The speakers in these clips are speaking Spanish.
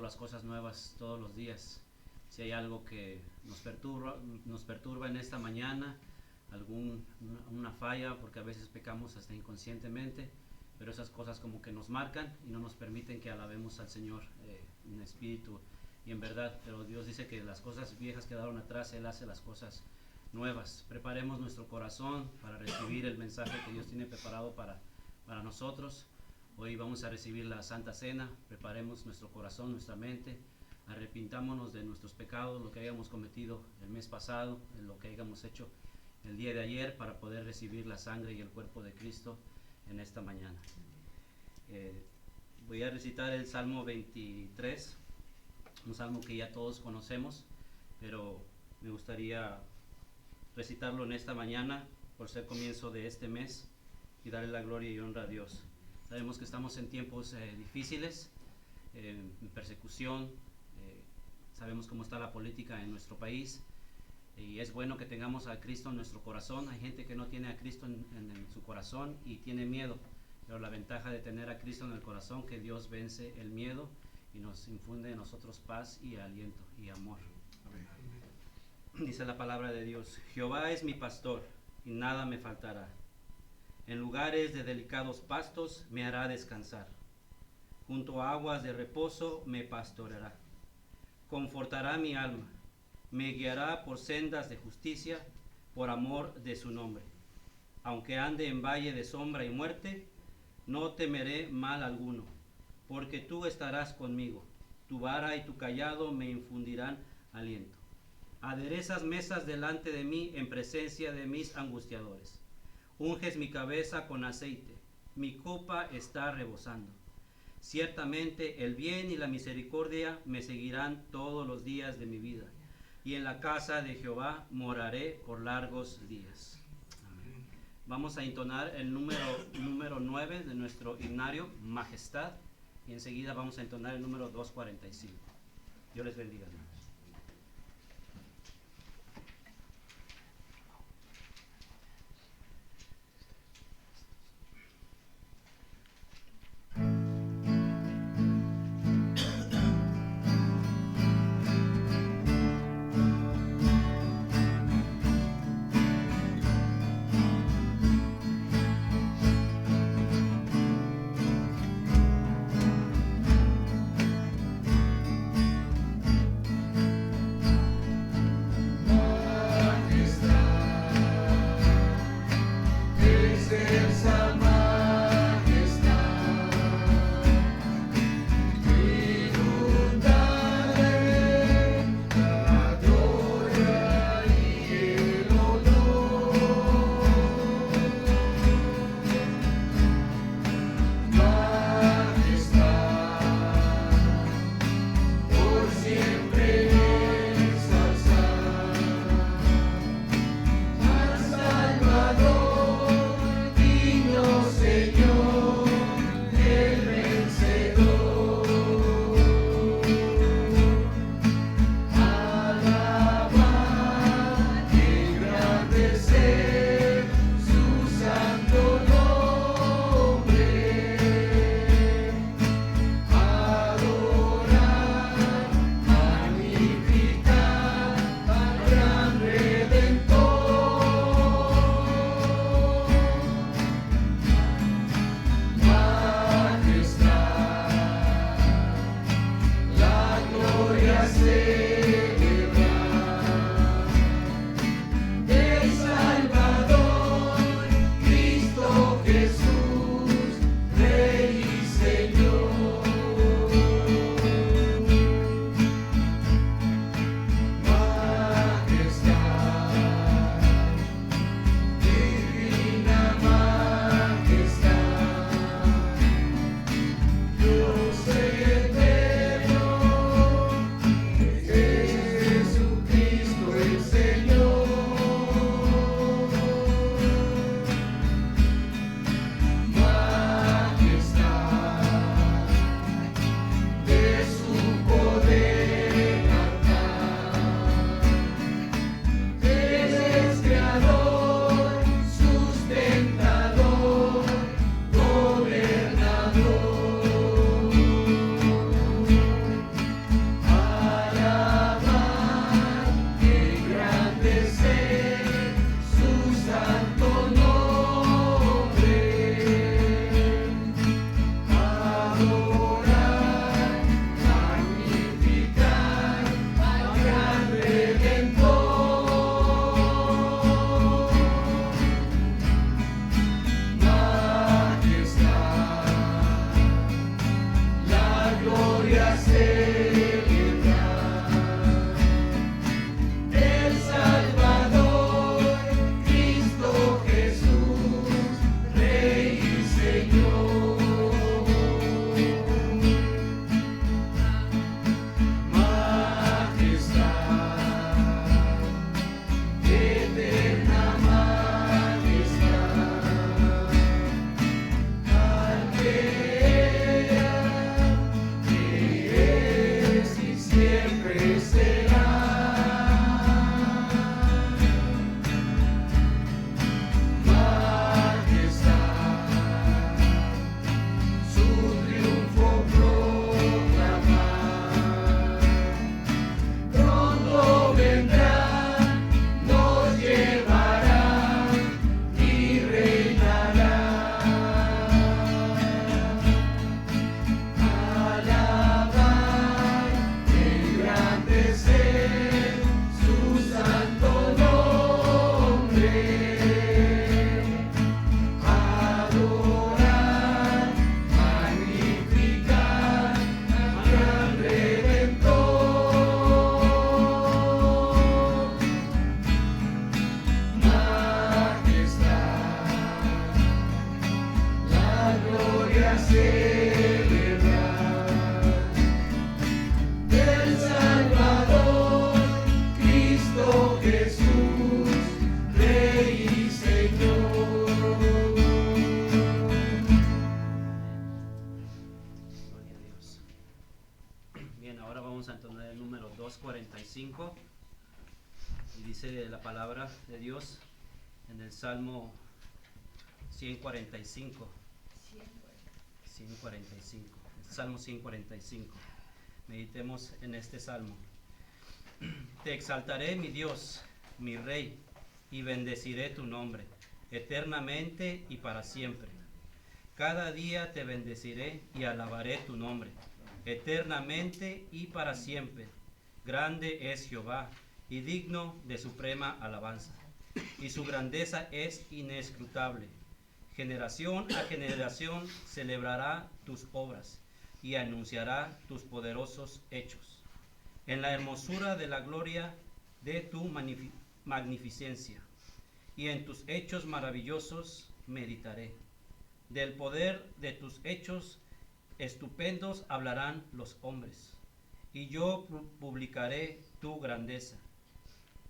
las cosas nuevas todos los días. Si hay algo que nos perturba en esta mañana, una falla, porque a veces pecamos hasta inconscientemente, pero esas cosas como que nos marcan y no nos permiten que alabemos al Señor en espíritu y en verdad. Pero Dios dice que las cosas viejas quedaron atrás, Él hace las cosas nuevas. Preparemos nuestro corazón para recibir el mensaje que Dios tiene preparado para nosotros. Hoy vamos a recibir la Santa Cena. Preparemos nuestro corazón, nuestra mente. Arrepintámonos de nuestros pecados, lo que hayamos cometido el mes pasado, lo que hayamos hecho el día de ayer, para poder recibir la sangre y el cuerpo de Cristo en esta mañana. Voy a recitar el Salmo 23, un salmo que ya todos conocemos, pero me gustaría recitarlo en esta mañana por ser comienzo de este mes y darle la gloria y honra a Dios. Sabemos que estamos en tiempos difíciles, en persecución, sabemos cómo está la política en nuestro país, y es bueno que tengamos a Cristo en nuestro corazón. Hay gente que no tiene a Cristo en su corazón y tiene miedo, pero la ventaja de tener a Cristo en el corazón, que Dios vence el miedo y nos infunde en nosotros paz y aliento y amor. Amén. Dice la palabra de Dios: Jehová es mi pastor y nada me faltará. En lugares de delicados pastos me hará descansar. Junto a aguas de reposo me pastoreará. Confortará mi alma. Me guiará por sendas de justicia, por amor de su nombre. Aunque ande en valle de sombra y muerte, no temeré mal alguno, porque tú estarás conmigo. Tu vara y tu cayado me infundirán aliento. Aderezas mesas delante de mí en presencia de mis angustiadores. Unges mi cabeza con aceite, mi copa está rebosando. Ciertamente el bien y la misericordia me seguirán todos los días de mi vida, y en la casa de Jehová moraré por largos días. Amén. Vamos a entonar el número 9 de nuestro himnario, Majestad, y enseguida vamos a entonar el número 245. Dios les bendiga, hermanos. Salvador, digno 145. Y dice la palabra de Dios en el Salmo 145. 145. El Salmo 145. Meditemos en este salmo. Te exaltaré, mi Dios, mi Rey, y bendeciré tu nombre, eternamente y para siempre. Cada día te bendeciré y alabaré tu nombre, eternamente y para siempre. Grande es Jehová, y digno de suprema alabanza, y su grandeza es inescrutable. Generación a generación celebrará tus obras, y anunciará tus poderosos hechos. En la hermosura de la gloria de tu magnificencia, y en tus hechos maravillosos meditaré. Del poder de tus hechos estupendos hablarán los hombres, y yo publicaré tu grandeza.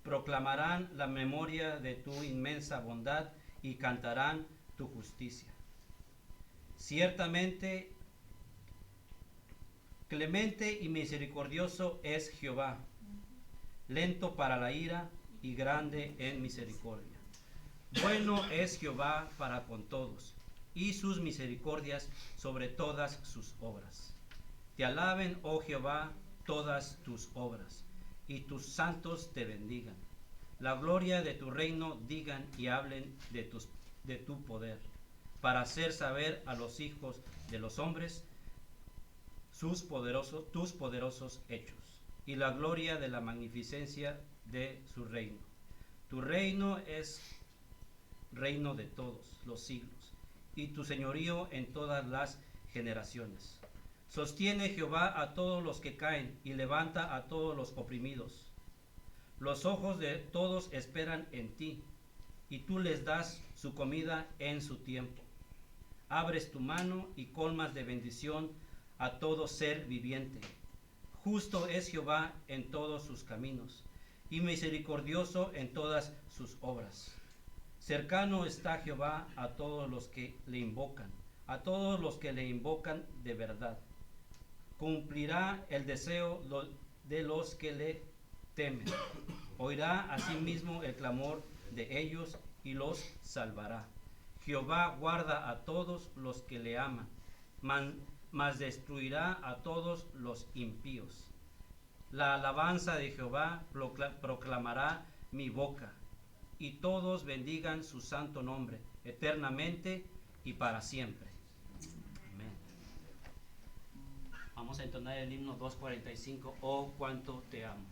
Proclamarán la memoria de tu inmensa bondad y cantarán tu justicia. Ciertamente, clemente y misericordioso es Jehová, lento para la ira y grande en misericordia. Bueno es Jehová para con todos, y sus misericordias sobre todas sus obras. Te alaben, oh Jehová, todas tus obras, y tus santos te bendigan. La gloria de tu reino digan y hablen de tu poder, para hacer saber a los hijos de los hombres tus poderosos hechos, y la gloria de la magnificencia de su reino. Tu reino es reino de todos los siglos, y tu señorío en todas las generaciones. Sostiene Jehová a todos los que caen, y levanta a todos los oprimidos. Los ojos de todos esperan en ti, y tú les das su comida en su tiempo. Abres tu mano y colmas de bendición a todo ser viviente. Justo es Jehová en todos sus caminos, y misericordioso en todas sus obras. Cercano está Jehová a todos los que le invocan, a todos los que le invocan de verdad. Cumplirá el deseo de los que le temen. Oirá asimismo el clamor de ellos y los salvará. Jehová guarda a todos los que le aman, mas destruirá a todos los impíos. La alabanza de Jehová proclamará mi boca, y todos bendigan su santo nombre, eternamente y para siempre. Amén. Vamos a entonar el himno 245, oh cuánto te amo.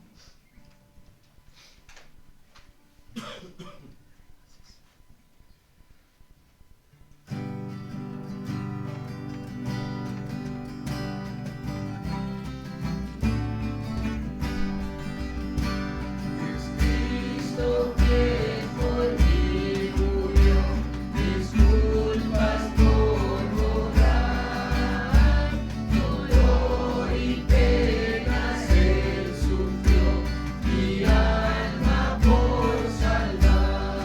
Salvar.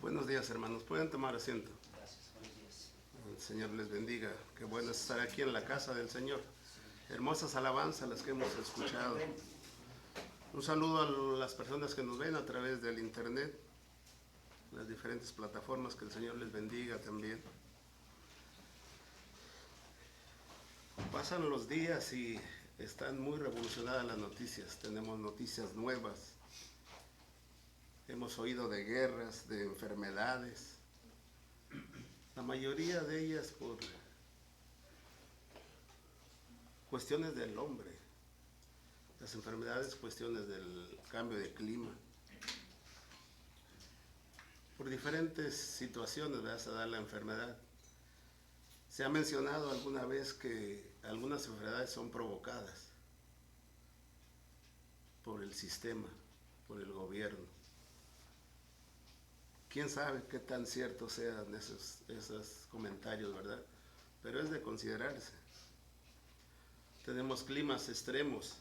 Buenos días, hermanos. Pueden tomar asiento. Gracias, buenos días. El Señor les bendiga. Qué bueno es estar aquí en la casa del Señor. Hermosas alabanzas las que hemos escuchado. Un saludo a las personas que nos ven a través del internet, las diferentes plataformas. Que el Señor les bendiga también. Pasan los días y están muy revolucionadas las noticias. Tenemos noticias nuevas. Hemos oído de guerras, de enfermedades. La mayoría de ellas por cuestiones del hombre. Las enfermedades, cuestiones del cambio de clima. Por diferentes situaciones, ¿verdad? Se da la enfermedad. Se ha mencionado alguna vez que algunas enfermedades son provocadas por el sistema, por el gobierno. Quién sabe qué tan ciertos sean esos comentarios, ¿verdad? Pero es de considerarse. Tenemos climas extremos.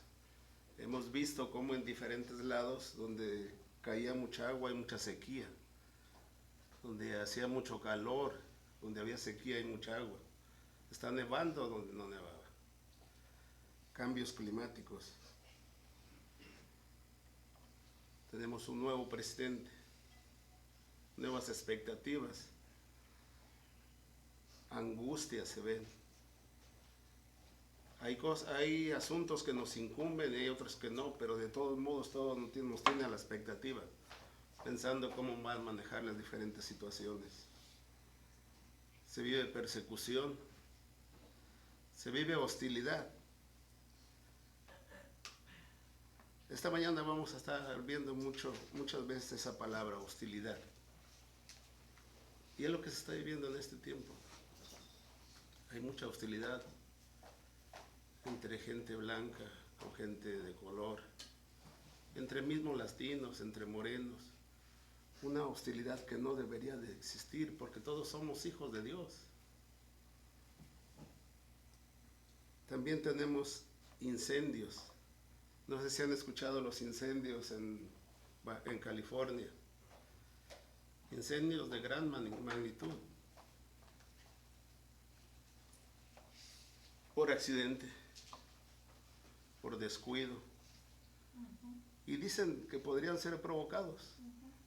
Hemos visto cómo en diferentes lados donde caía mucha agua y mucha sequía, donde hacía mucho calor, donde había sequía y mucha agua. Está nevando donde no nevaba. Cambios climáticos. Tenemos un nuevo presidente, nuevas expectativas, angustias se ven. Hay asuntos que nos incumben y hay otros que no, pero de todos modos todos nos tienen a la expectativa, pensando cómo van a manejar las diferentes situaciones. Se vive persecución, se vive hostilidad. Esta mañana vamos a estar viendo muchas veces esa palabra, hostilidad. Y es lo que se está viviendo en este tiempo. Hay mucha hostilidad entre gente blanca o gente de color, entre mismos latinos, entre morenos. Una hostilidad que no debería de existir porque todos somos hijos de Dios. También tenemos incendios. No sé si han escuchado los incendios en California. Incendios de gran magnitud. Por accidente, por descuido. Y dicen que podrían ser provocados,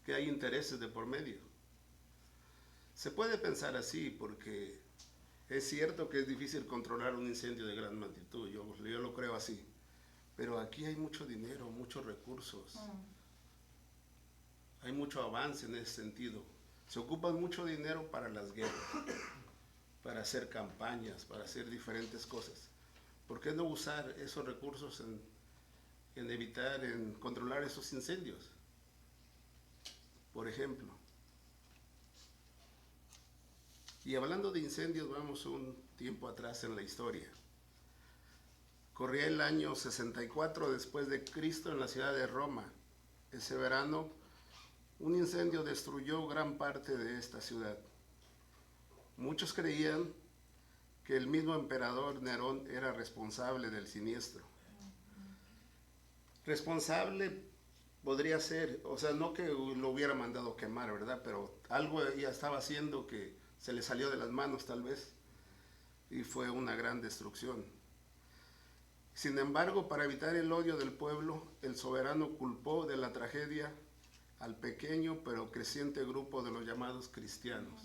que hay intereses de por medio. Se puede pensar así porque es cierto que es difícil controlar un incendio de gran magnitud, yo lo creo así. Pero aquí hay mucho dinero, muchos recursos. Hay mucho avance en ese sentido. Se ocupa mucho dinero para las guerras, para hacer campañas, para hacer diferentes cosas. ¿Por qué no usar esos recursos en evitar, en controlar esos incendios? Por ejemplo. Y hablando de incendios, vamos un tiempo atrás en la historia. Corría el año 64 después de Cristo en la ciudad de Roma. Ese verano, un incendio destruyó gran parte de esta ciudad. Muchos creían que el mismo emperador Nerón era responsable del siniestro. Responsable podría ser, o sea, no que lo hubiera mandado quemar, ¿verdad? Pero algo ya estaba haciendo que se le salió de las manos tal vez y fue una gran destrucción. Sin embargo, para evitar el odio del pueblo, el soberano culpó de la tragedia al pequeño pero creciente grupo de los llamados cristianos.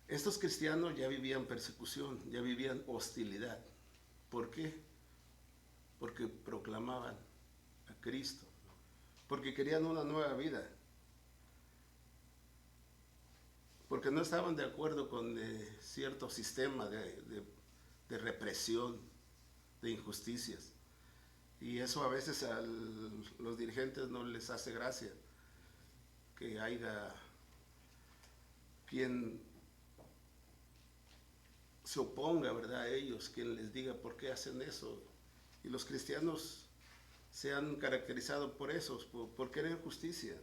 Estos cristianos ya vivían persecución, ya vivían hostilidad. ¿Por qué? Porque proclamaban a Cristo, porque querían una nueva vida, porque no estaban de acuerdo con cierto sistema de represión, de injusticias. Y eso a veces a los dirigentes no les hace gracia, que haya quien se oponga, ¿verdad?, a ellos, quien les diga por qué hacen eso. Y los cristianos se han caracterizado por eso, por querer justicia,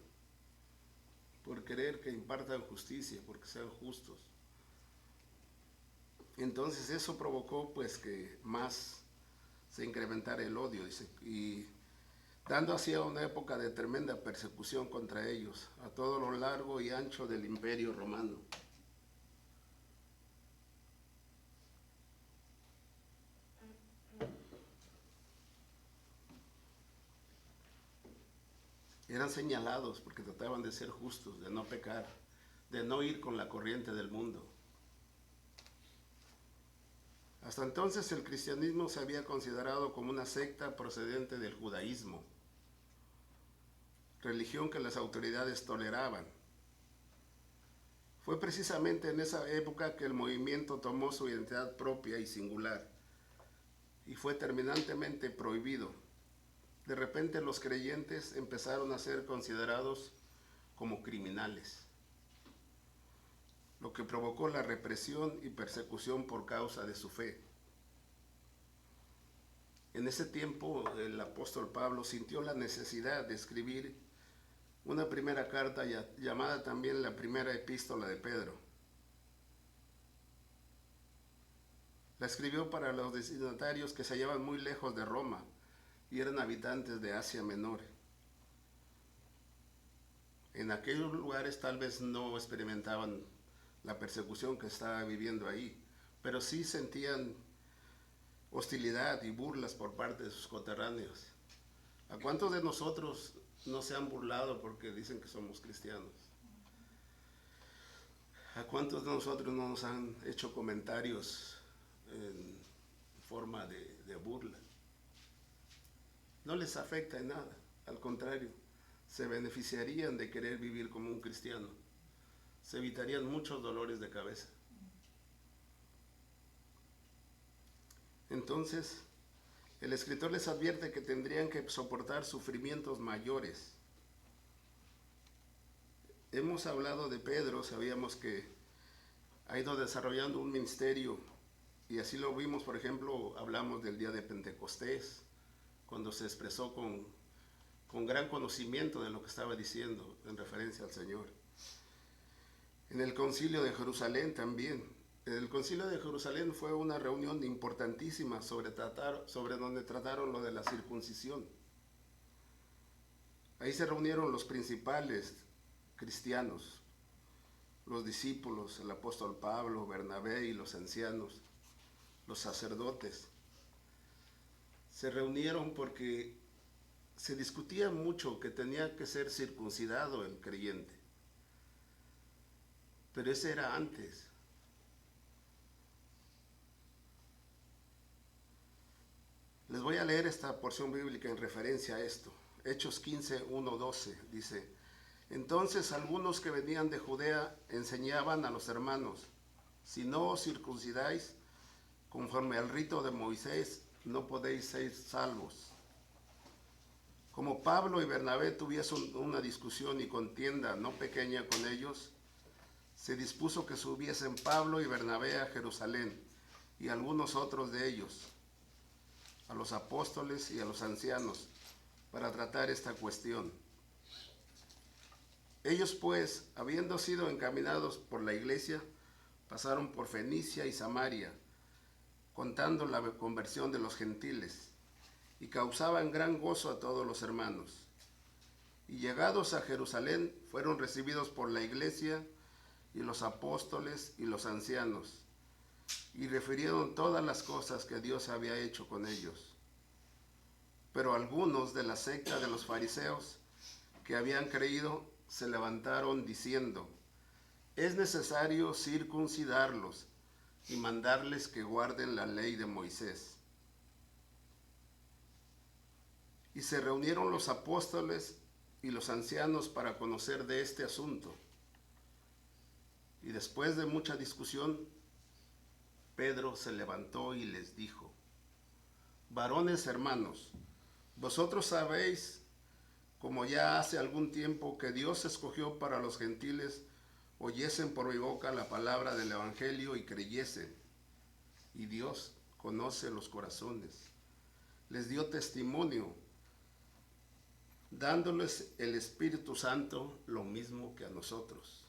por querer que impartan justicia, porque sean justos. Entonces eso provocó pues que más se incrementara el odio, dice, y dando así a una época de tremenda persecución contra ellos, a todo lo largo y ancho del Imperio Romano. Eran señalados porque trataban de ser justos, de no pecar, de no ir con la corriente del mundo. Hasta entonces el cristianismo se había considerado como una secta procedente del judaísmo, religión que las autoridades toleraban. Fue precisamente en esa época que el movimiento tomó su identidad propia y singular y fue terminantemente prohibido. De repente los creyentes empezaron a ser considerados como criminales, lo que provocó la represión y persecución por causa de su fe. En ese tiempo el apóstol Pablo sintió la necesidad de escribir una primera carta llamada también la primera epístola de Pedro. La escribió para los destinatarios que se hallaban muy lejos de Roma y eran habitantes de Asia Menor. En aquellos lugares tal vez no experimentaban la persecución que estaba viviendo ahí, pero sí sentían hostilidad y burlas por parte de sus coterráneos. ¿A cuántos de nosotros no se han burlado porque dicen que somos cristianos? ¿A cuántos de nosotros no nos han hecho comentarios en forma de burla? No les afecta en nada, al contrario, se beneficiarían de querer vivir como un cristiano, se evitarían muchos dolores de cabeza. Entonces, el escritor les advierte que tendrían que soportar sufrimientos mayores. Hemos hablado de Pedro, sabíamos que ha ido desarrollando un ministerio y así lo vimos, por ejemplo, hablamos del día de Pentecostés, cuando se expresó con gran conocimiento de lo que estaba diciendo en referencia al Señor. En el Concilio de Jerusalén también. El Concilio de Jerusalén fue una reunión importantísima sobre donde trataron lo de la circuncisión. Ahí se reunieron los principales cristianos, los discípulos, el apóstol Pablo, Bernabé y los ancianos, los sacerdotes. Se reunieron porque se discutía mucho que tenía que ser circuncidado el creyente. Pero ese era antes. Les voy a leer esta porción bíblica en referencia a esto. Hechos 15, 1, 12 dice: entonces algunos que venían de Judea enseñaban a los hermanos: si no os circuncidáis conforme al rito de Moisés, no podéis ser salvos. Como Pablo y Bernabé tuviesen una discusión y contienda no pequeña con ellos, se dispuso que subiesen Pablo y Bernabé a Jerusalén y algunos otros de ellos, a los apóstoles y a los ancianos, para tratar esta cuestión. Ellos pues, habiendo sido encaminados por la iglesia, pasaron por Fenicia y Samaria, contando la conversión de los gentiles, y causaban gran gozo a todos los hermanos. Y llegados a Jerusalén, fueron recibidos por la iglesia y los apóstoles y los ancianos, y refirieron todas las cosas que Dios había hecho con ellos. Pero algunos de la secta de los fariseos que habían creído se levantaron diciendo: es necesario circuncidarlos y mandarles que guarden la ley de Moisés. Y se reunieron los apóstoles y los ancianos para conocer de este asunto. Y después de mucha discusión, Pedro se levantó y les dijo: varones hermanos, vosotros sabéis, como ya hace algún tiempo, que Dios escogió para los gentiles oyesen por mi boca la palabra del evangelio y creyesen. Y Dios conoce los corazones. Les dio testimonio, dándoles el Espíritu Santo lo mismo que a nosotros.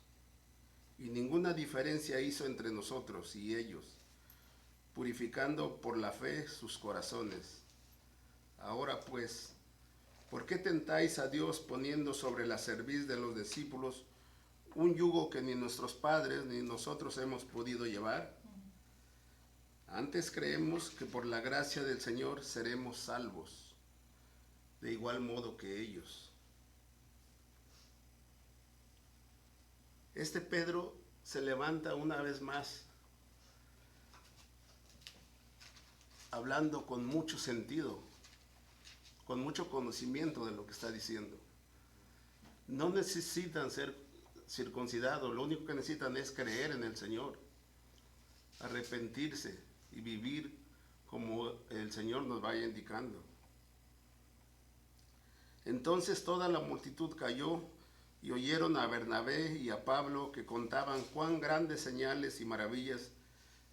Y ninguna diferencia hizo entre nosotros y ellos, purificando por la fe sus corazones. Ahora pues, ¿Por qué tentáis a Dios poniendo sobre la cerviz de los discípulos un yugo que ni nuestros padres ni nosotros hemos podido llevar? Antes creemos que por la gracia del Señor seremos salvos, de igual modo que ellos. Este Pedro se levanta una vez más, hablando con mucho sentido, con mucho conocimiento de lo que está diciendo. No necesitan ser circuncidados, lo único que necesitan es creer en el Señor, arrepentirse y vivir como el Señor nos vaya indicando. Entonces toda la multitud cayó y oyeron a Bernabé y a Pablo que contaban cuán grandes señales y maravillas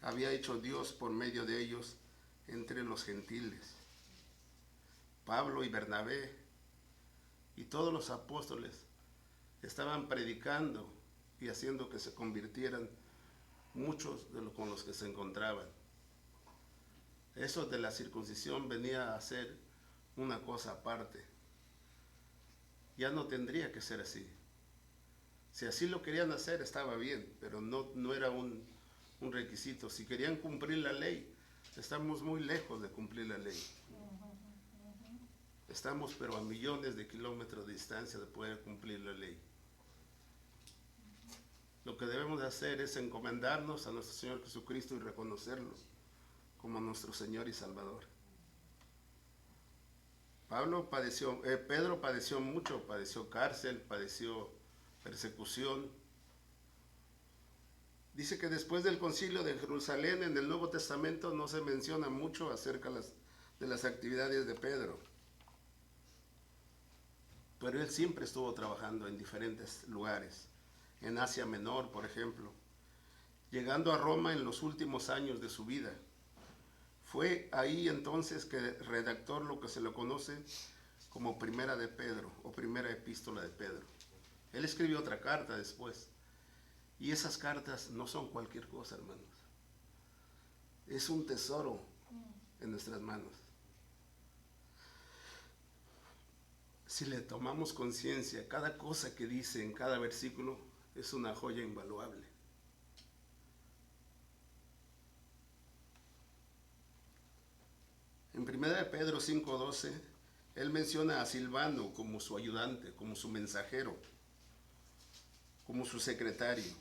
había hecho Dios por medio de ellos entre los gentiles. Pablo y Bernabé y todos los apóstoles estaban predicando y haciendo que se convirtieran muchos de los con los que se encontraban. Eso de la circuncisión venía a ser una cosa aparte. Ya no tendría que ser así. Si así lo querían hacer estaba bien, pero no era un requisito. Si querían cumplir la ley, estamos muy lejos de cumplir la ley. Estamos pero a millones de kilómetros de distancia de poder cumplir la ley. Lo que debemos de hacer es encomendarnos a nuestro Señor Jesucristo y reconocerlo como nuestro Señor y Salvador. Pedro padeció mucho, padeció cárcel, padeció persecución. Dice que después del concilio de Jerusalén en el Nuevo Testamento no se menciona mucho acerca de las actividades de Pedro. Pero él siempre estuvo trabajando en diferentes lugares, en Asia Menor, por ejemplo, llegando a Roma en los últimos años de su vida. Fue ahí entonces que redactó lo que se le conoce como Primera de Pedro o Primera Epístola de Pedro. Él escribió otra carta después. Y esas cartas no son cualquier cosa, hermanos. Es un tesoro en nuestras manos. Si le tomamos conciencia, cada cosa que dice en cada versículo es una joya invaluable. En 1 Pedro 5:12, él menciona a Silvano como su ayudante, como su mensajero, como su secretario.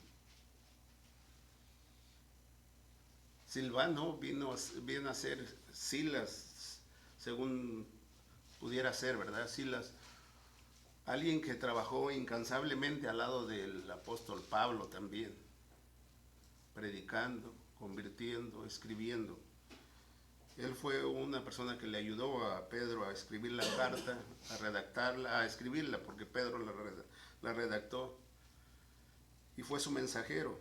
Silvano viene a ser Silas, según pudiera ser, ¿verdad? Silas, alguien que trabajó incansablemente al lado del apóstol Pablo también, predicando, convirtiendo, escribiendo. Él fue una persona que le ayudó a Pedro a escribir la carta, a redactarla, a escribirla, porque Pedro la redactó, y fue su mensajero.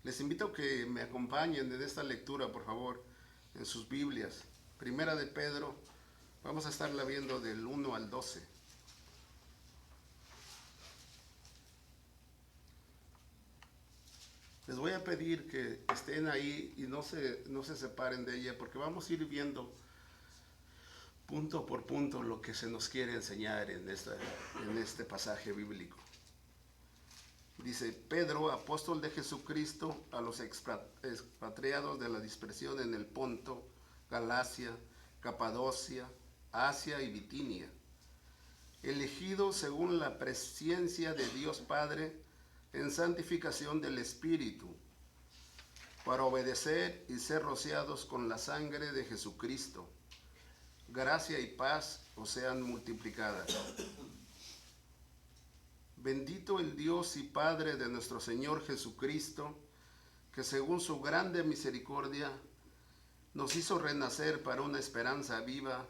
Les invito a que me acompañen en esta lectura, por favor, en sus Biblias. Primera de Pedro, vamos a estarla viendo del 1 al 12. Les voy a pedir que estén ahí y no se separen de ella, porque vamos a ir viendo punto por punto lo que se nos quiere enseñar en este pasaje bíblico. Dice: Pedro, apóstol de Jesucristo, a los expatriados de la dispersión en el Ponto, Galacia, Capadocia, Asia y Bitinia, elegidos según la presciencia de Dios Padre en santificación del Espíritu, para obedecer y ser rociados con la sangre de Jesucristo. Gracia y paz os sean multiplicadas. Bendito el Dios y Padre de nuestro Señor Jesucristo, que según su grande misericordia nos hizo renacer para una esperanza viva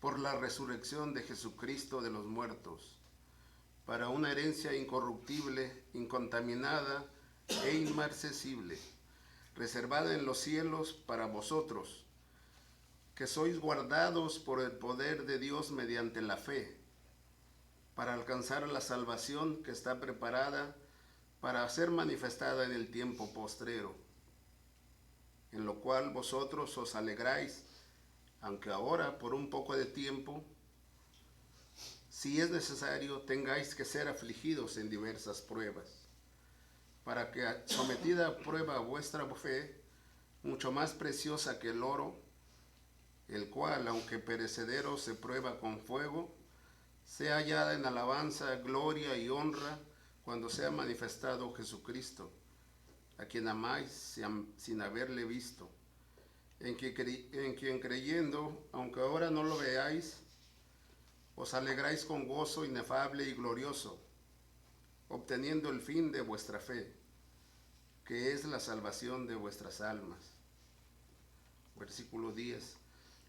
por la resurrección de Jesucristo de los muertos, para una herencia incorruptible, incontaminada e inmarcesible, reservada en los cielos para vosotros, que sois guardados por el poder de Dios mediante la fe, para alcanzar la salvación que está preparada para ser manifestada en el tiempo postrero. en lo cual vosotros os alegráis, aunque ahora por un poco de tiempo, si es necesario, tengáis que ser afligidos en diversas pruebas, para que sometida a prueba vuestra fe, mucho más preciosa que el oro, el cual, aunque perecedero, se prueba con fuego, sea hallada en alabanza, gloria y honra cuando sea manifestado Jesucristo, a quien amáis sin haberle visto, en quien creyendo, aunque ahora no lo veáis, os alegráis con gozo inefable y glorioso, obteniendo el fin de vuestra fe, que es la salvación de vuestras almas. Versículo 10.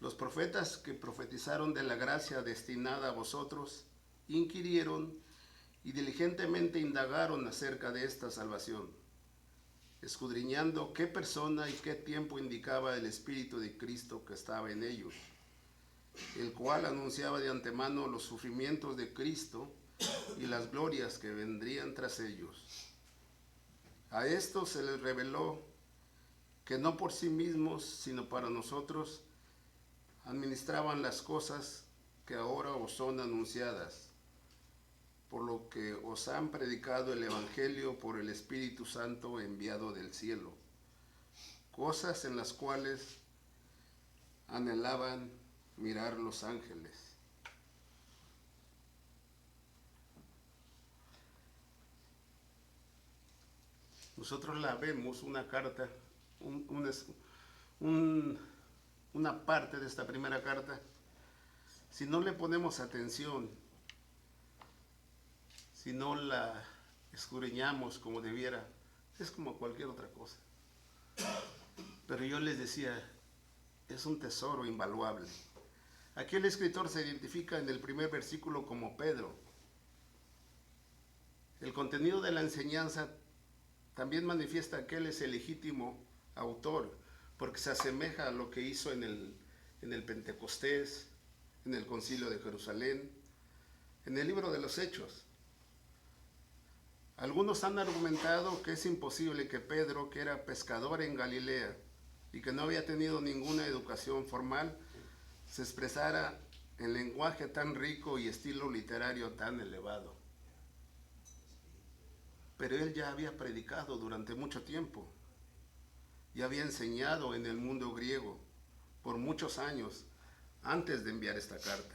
Los profetas que profetizaron de la gracia destinada a vosotros, inquirieron y diligentemente indagaron acerca de esta salvación, escudriñando qué persona y qué tiempo indicaba el Espíritu de Cristo que estaba en ellos, el cual anunciaba de antemano los sufrimientos de Cristo y las glorias que vendrían tras ellos. A estos se les reveló que no por sí mismos, sino para nosotros, administraban las cosas que ahora os son anunciadas, por lo que os han predicado el Evangelio por el Espíritu Santo enviado del cielo, cosas en las cuales anhelaban mirar los ángeles. Nosotros la vemos, una carta, una parte de esta primera carta, si no le ponemos atención, si no la escudriñamos como debiera, es como cualquier otra cosa. Pero yo les decía, es un tesoro invaluable. Aquí el escritor se identifica en el primer versículo como Pedro. El contenido de la enseñanza también manifiesta que él es el legítimo autor, porque se asemeja a lo que hizo en el Pentecostés, en el Concilio de Jerusalén, en el libro de los Hechos. Algunos han argumentado que es imposible que Pedro, que era pescador en Galilea y que no había tenido ninguna educación formal, se expresara en lenguaje tan rico y estilo literario tan elevado. Pero él ya había predicado durante mucho tiempo, ya había enseñado en el mundo griego por muchos años antes de enviar esta carta.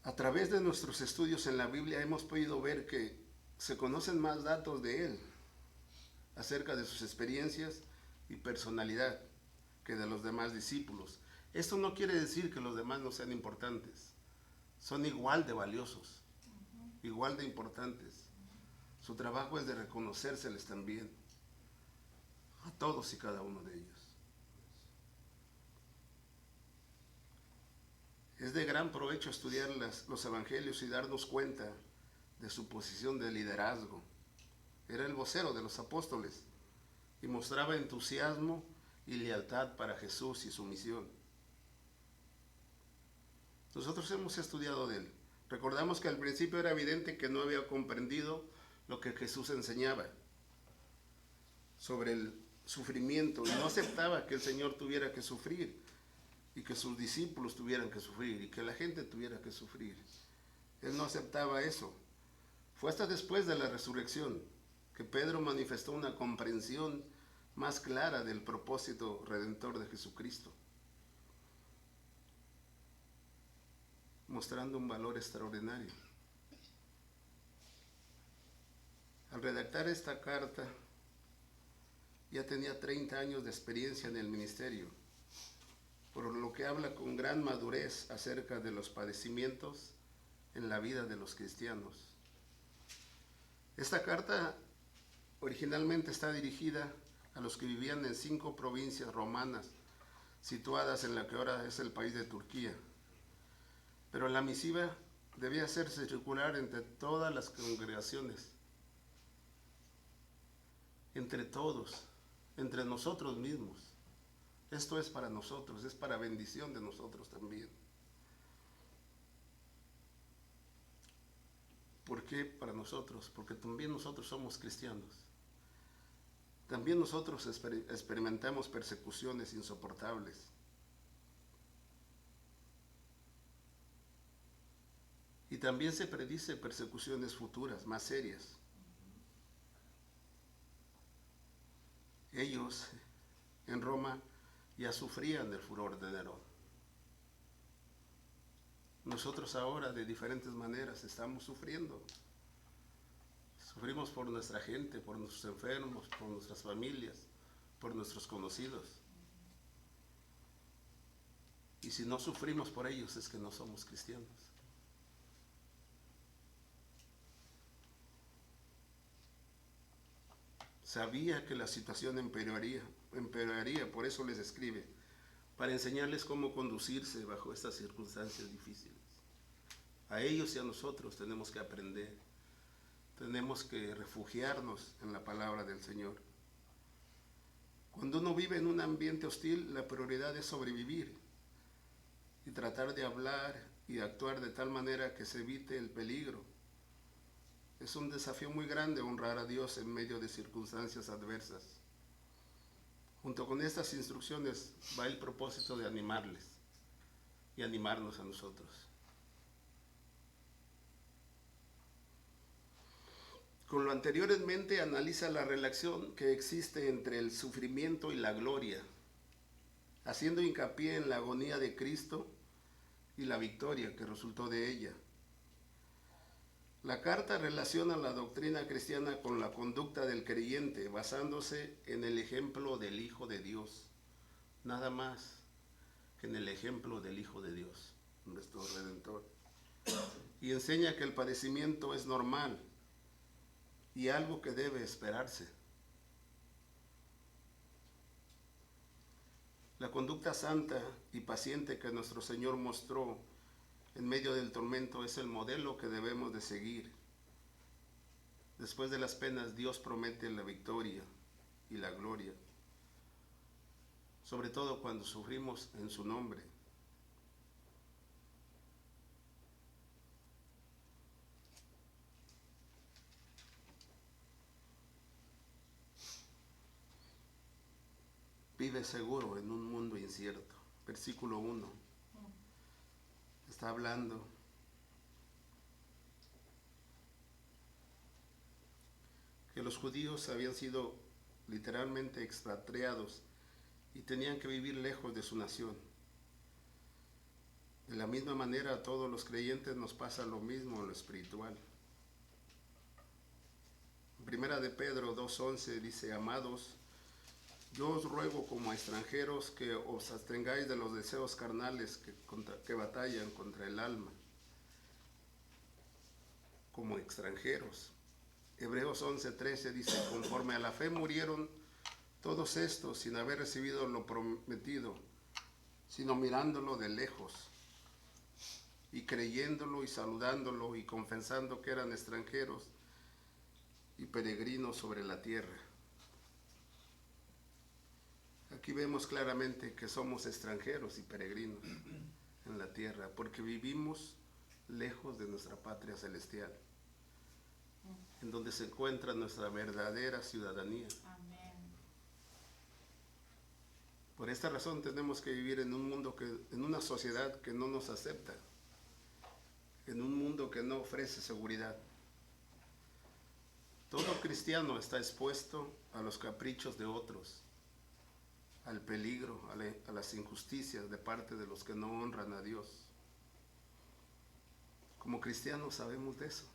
A través de nuestros estudios en la Biblia hemos podido ver que se conocen más datos de él acerca de sus experiencias y personalidad que de los demás discípulos. Esto no quiere decir que los demás no sean importantes. Son igual de valiosos, igual de importantes. Su trabajo es de reconocérseles también, a todos y cada uno de ellos. Es de gran provecho estudiar los evangelios y darnos cuenta de su posición de liderazgo. Era el vocero de los apóstoles y mostraba entusiasmo y lealtad para Jesús y su misión. Nosotros hemos estudiado de él. Recordamos que al principio era evidente que no había comprendido lo que Jesús enseñaba sobre el sufrimiento. No aceptaba que el Señor tuviera que sufrir y que sus discípulos tuvieran que sufrir y que la gente tuviera que sufrir. Él no aceptaba eso. Fue hasta después de la resurrección que Pedro manifestó una comprensión más clara del propósito redentor de Jesucristo, mostrando un valor extraordinario. Al redactar esta carta, ya tenía 30 años de experiencia en el ministerio, por lo que habla con gran madurez acerca de los padecimientos en la vida de los cristianos. Esta carta originalmente está dirigida a los que vivían en 5 provincias romanas situadas en la que ahora es el país de Turquía. Pero la misiva debía hacerse circular entre todas las congregaciones, entre todos, entre nosotros mismos. Esto es para nosotros, es para bendición de nosotros también. ¿Por qué para nosotros? Porque también nosotros somos cristianos. También nosotros experimentamos persecuciones insoportables. Y también se predice persecuciones futuras, más serias. Ellos en Roma ya sufrían el furor de Nerón. Nosotros ahora de diferentes maneras estamos sufriendo. Sufrimos por nuestra gente, por nuestros enfermos, por nuestras familias, por nuestros conocidos. Y si no sufrimos por ellos es que no somos cristianos. Sabía que la situación empeoraría, por eso les escribe, para enseñarles cómo conducirse bajo estas circunstancias difíciles. A ellos y a nosotros tenemos que aprender, tenemos que refugiarnos en la palabra del Señor. Cuando uno vive en un ambiente hostil, la prioridad es sobrevivir y tratar de hablar y actuar de tal manera que se evite el peligro. Es un desafío muy grande honrar a Dios en medio de circunstancias adversas. Junto con estas instrucciones va el propósito de animarles y animarnos a nosotros. Con lo anterior en mente, analiza la relación que existe entre el sufrimiento y la gloria, haciendo hincapié en la agonía de Cristo y la victoria que resultó de ella. La carta relaciona la doctrina cristiana con la conducta del creyente, basándose en el ejemplo del Hijo de Dios, nada más que en el ejemplo del Hijo de Dios, nuestro Redentor. Y enseña que el padecimiento es normal y algo que debe esperarse. La conducta santa y paciente que nuestro Señor mostró en medio del tormento es el modelo que debemos de seguir. Después de las penas, Dios promete la victoria y la gloria, sobre todo cuando sufrimos en su nombre. Vive seguro en un mundo incierto. Versículo 1. Está hablando que los judíos habían sido literalmente expatriados y tenían que vivir lejos de su nación. De la misma manera a todos los creyentes nos pasa lo mismo en lo espiritual. Primera de Pedro 2:11 dice: amados, yo os ruego como a extranjeros que os abstengáis de los deseos carnales que batallan contra el alma. Como extranjeros. Hebreos 11:13 dice: conforme a la fe murieron todos estos sin haber recibido lo prometido, sino mirándolo de lejos, y creyéndolo y saludándolo y confesando que eran extranjeros y peregrinos sobre la tierra. Aquí vemos claramente que somos extranjeros y peregrinos en la tierra, porque vivimos lejos de nuestra patria celestial, en donde se encuentra nuestra verdadera ciudadanía. Amén. Por esta razón tenemos que vivir en un mundo en una sociedad que no nos acepta, en un mundo que no ofrece seguridad. Todo cristiano está expuesto a los caprichos de otros, al peligro, a las injusticias de parte de los que no honran a Dios. Como cristianos sabemos de eso.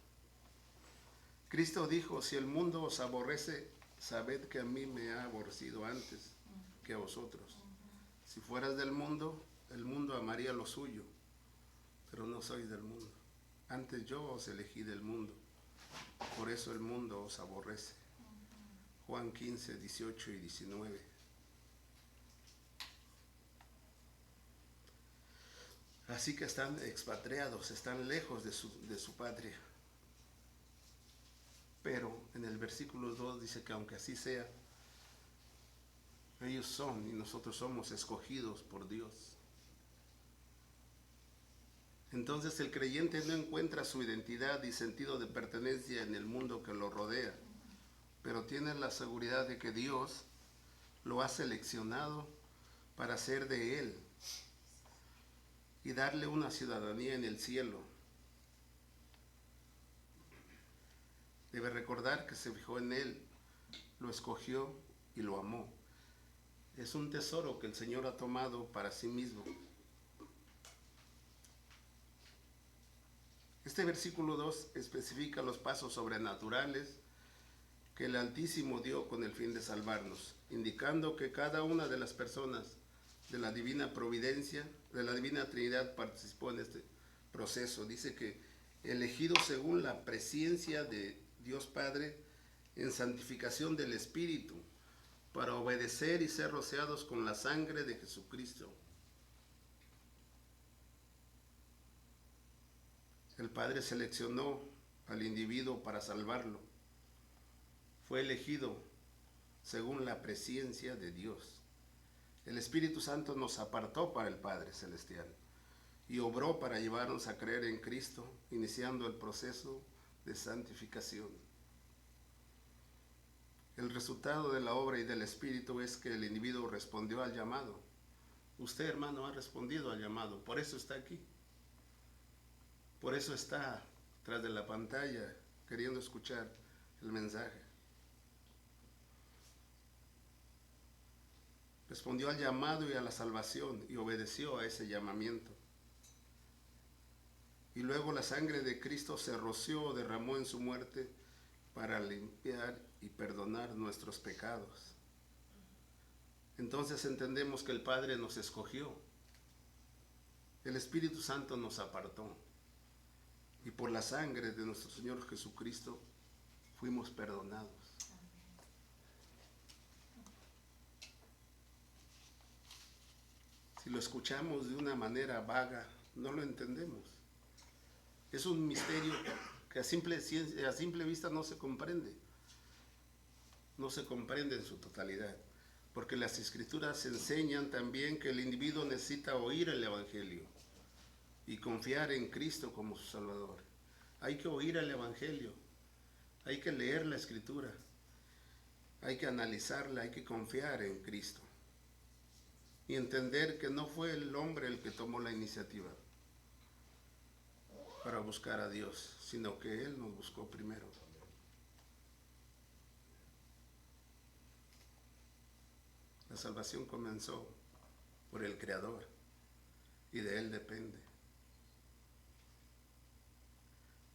Cristo dijo: si el mundo os aborrece, sabed que a mí me ha aborrecido antes que a vosotros. Si fueras del mundo, el mundo amaría lo suyo, pero no sois del mundo. Antes yo os elegí del mundo, por eso el mundo os aborrece. Juan 15, 18 y 19. Así que están expatriados, están lejos de su patria. Pero en el versículo 2 dice que aunque así sea, ellos son y nosotros somos escogidos por Dios. Entonces el creyente no encuentra su identidad y sentido de pertenencia en el mundo que lo rodea, pero tienes la seguridad de que Dios lo ha seleccionado para ser de Él y darle una ciudadanía en el cielo. Debe recordar que se fijó en Él, lo escogió y lo amó. Es un tesoro que el Señor ha tomado para sí mismo. Este versículo 2 especifica los pasos sobrenaturales que el Altísimo dio con el fin de salvarnos, indicando que cada una de las personas de la divina providencia, de la divina Trinidad, participó en este proceso. Dice que elegido según la presencia de Dios Padre en santificación del Espíritu, para obedecer y ser rociados con la sangre de Jesucristo. El Padre seleccionó al individuo para salvarlo. Fue elegido según la presencia de Dios. El Espíritu Santo nos apartó para el Padre Celestial y obró para llevarnos a creer en Cristo, iniciando el proceso de santificación. El resultado de la obra y del Espíritu es que el individuo respondió al llamado. Usted, hermano, ha respondido al llamado, por eso está aquí. Por eso está tras de la pantalla queriendo escuchar el mensaje. Respondió al llamado y a la salvación y obedeció a ese llamamiento. Y luego la sangre de Cristo se roció, derramó en su muerte para limpiar y perdonar nuestros pecados. Entonces entendemos que el Padre nos escogió, el Espíritu Santo nos apartó, y por la sangre de nuestro Señor Jesucristo fuimos perdonados. Si lo escuchamos de una manera vaga, no lo entendemos. Es un misterio que a simple vista no se comprende. No se comprende en su totalidad, porque las Escrituras enseñan también que el individuo necesita oír el Evangelio y confiar en Cristo como su Salvador. Hay que oír el Evangelio, hay que leer la Escritura, hay que analizarla, hay que confiar en Cristo y entender que no fue el hombre el que tomó la iniciativa para buscar a Dios, sino que Él nos buscó primero. La salvación comenzó por el Creador y de Él depende.